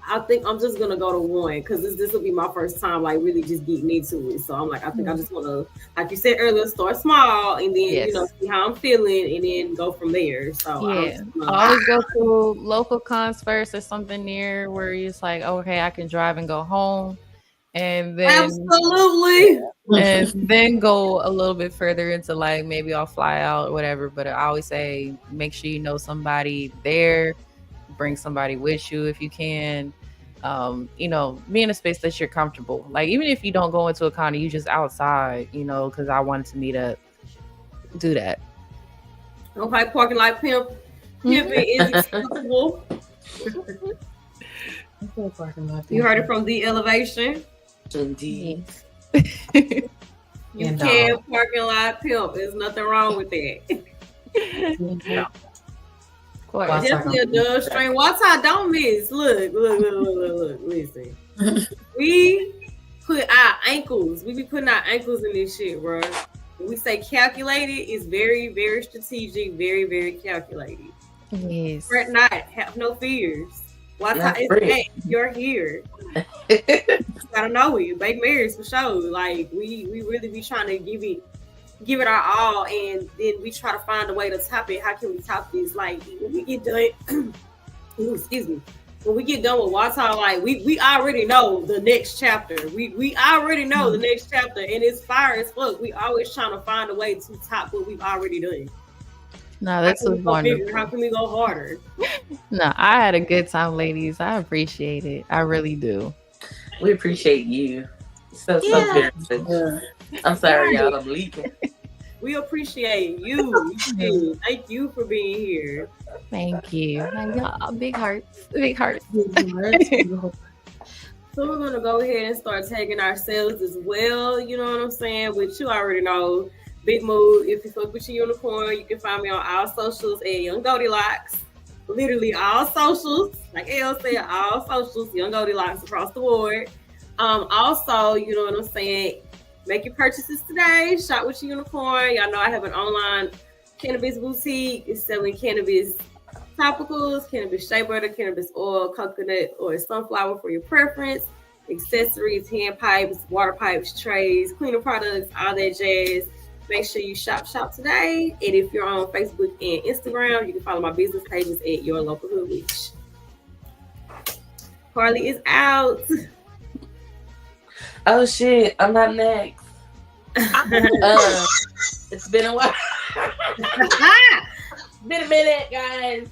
I think I'm just gonna go to one, because this will be my first time like really just getting into it. So I'm like, I think I just want to, like you said earlier, start small and then see how I'm feeling and then go from there. So I always go to local cons first or something near where you're just like, okay, I can drive and go home, and then and then go a little bit further into like maybe I'll fly out or whatever. But I always say make sure you know somebody there. Bring somebody with you if you can. Be in a space that you're comfortable. Like, even if you don't go into a con, you just outside, because I wanted to meet up. Do that. Okay, parking lot pimp. Pimping is acceptable. You heard it from the elevation. Indeed. You can parking lot pimp. There's nothing wrong with that. No. Definitely a dub strain. WATA don't miss. Look. Listen. We put our ankles. We be putting our ankles in this shit, bro. When we say calculated, it's very, very strategic, very, very calculated. Yes. Fret not, have no fears. WATA is back. You're here. Gotta know you. BakedMarys for sure. Like we really be trying to give it our all, and then we try to find a way to top it. How can we top this? Like when we get done, excuse me. When we get done with WATA, like we already know the next chapter. We already know the next chapter, and it's fire as fuck. We always trying to find a way to top what we've already done. No, that's wonderful. How can we go harder? No, I had a good time, ladies. I appreciate it. I really do. We appreciate you. So very much. I'm sorry, y'all. I'm leaking. We appreciate you. Thank you for being here. Thank you. Y'all, big hearts. Big hearts. So we're gonna go ahead and start tagging ourselves as well. You know what I'm saying? Which you already know. Big Mood. If you fuck with your unicorn, you can find me on all socials at Young Goldilocks. Literally all socials. Like Elle said, all socials, Young Goldilocks across the board. Also, you know what I'm saying? Make your purchases today. Shop with your unicorn. Y'all know I have an online cannabis boutique. It's selling cannabis topicals, cannabis shea butter, cannabis oil, coconut, or sunflower for your preference. Accessories, hand pipes, water pipes, trays, cleaner products, all that jazz. Make sure you shop today. And if you're on Facebook and Instagram, you can follow my business pages at Your Local Hood Witch. Carly is out. Oh shit, I'm not next. It's been a while. Been a minute, guys.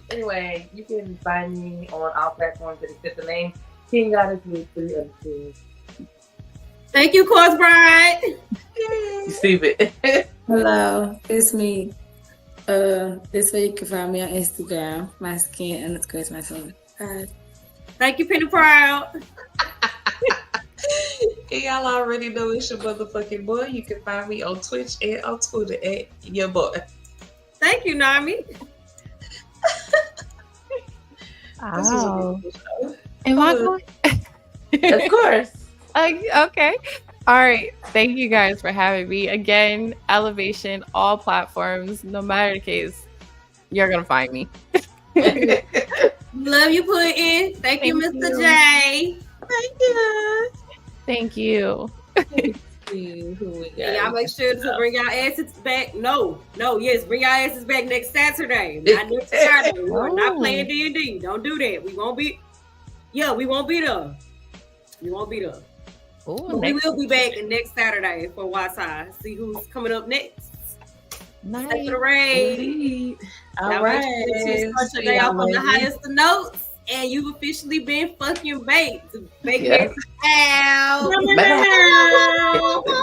Anyway, you can find me on all platforms that accept the name King Goddess with 3 other things. Thank you, Course Bride. Stupid. Hello, it's me. This way you can find me on Instagram. My skin _ my son. Bye. Thank you, Penny Proud. And y'all already know it's your motherfucking boy. You can find me on Twitch and on Twitter at your boy. Thank you, Nami. Oh. Am I going? Of course. Okay. All right. Thank you guys for having me. Again, Elevation, all platforms, no matter the case, you're going to find me. Love you, Puddin'. Thank you, Mr. J. Thank you. Thank you. Y'all make sure to bring y'all asses back. Yes, bring y'all asses back next Saturday. Not next Saturday. We are not playing D&D. Don't do that. We won't be there. We won't be there. Ooh, we will be back next Saturday for WATA. See who's coming up next. Nice. Take the raid. All right. Start your day off on the highest of notes. And you've officially been fucking baked. BakedMarys out. Bye.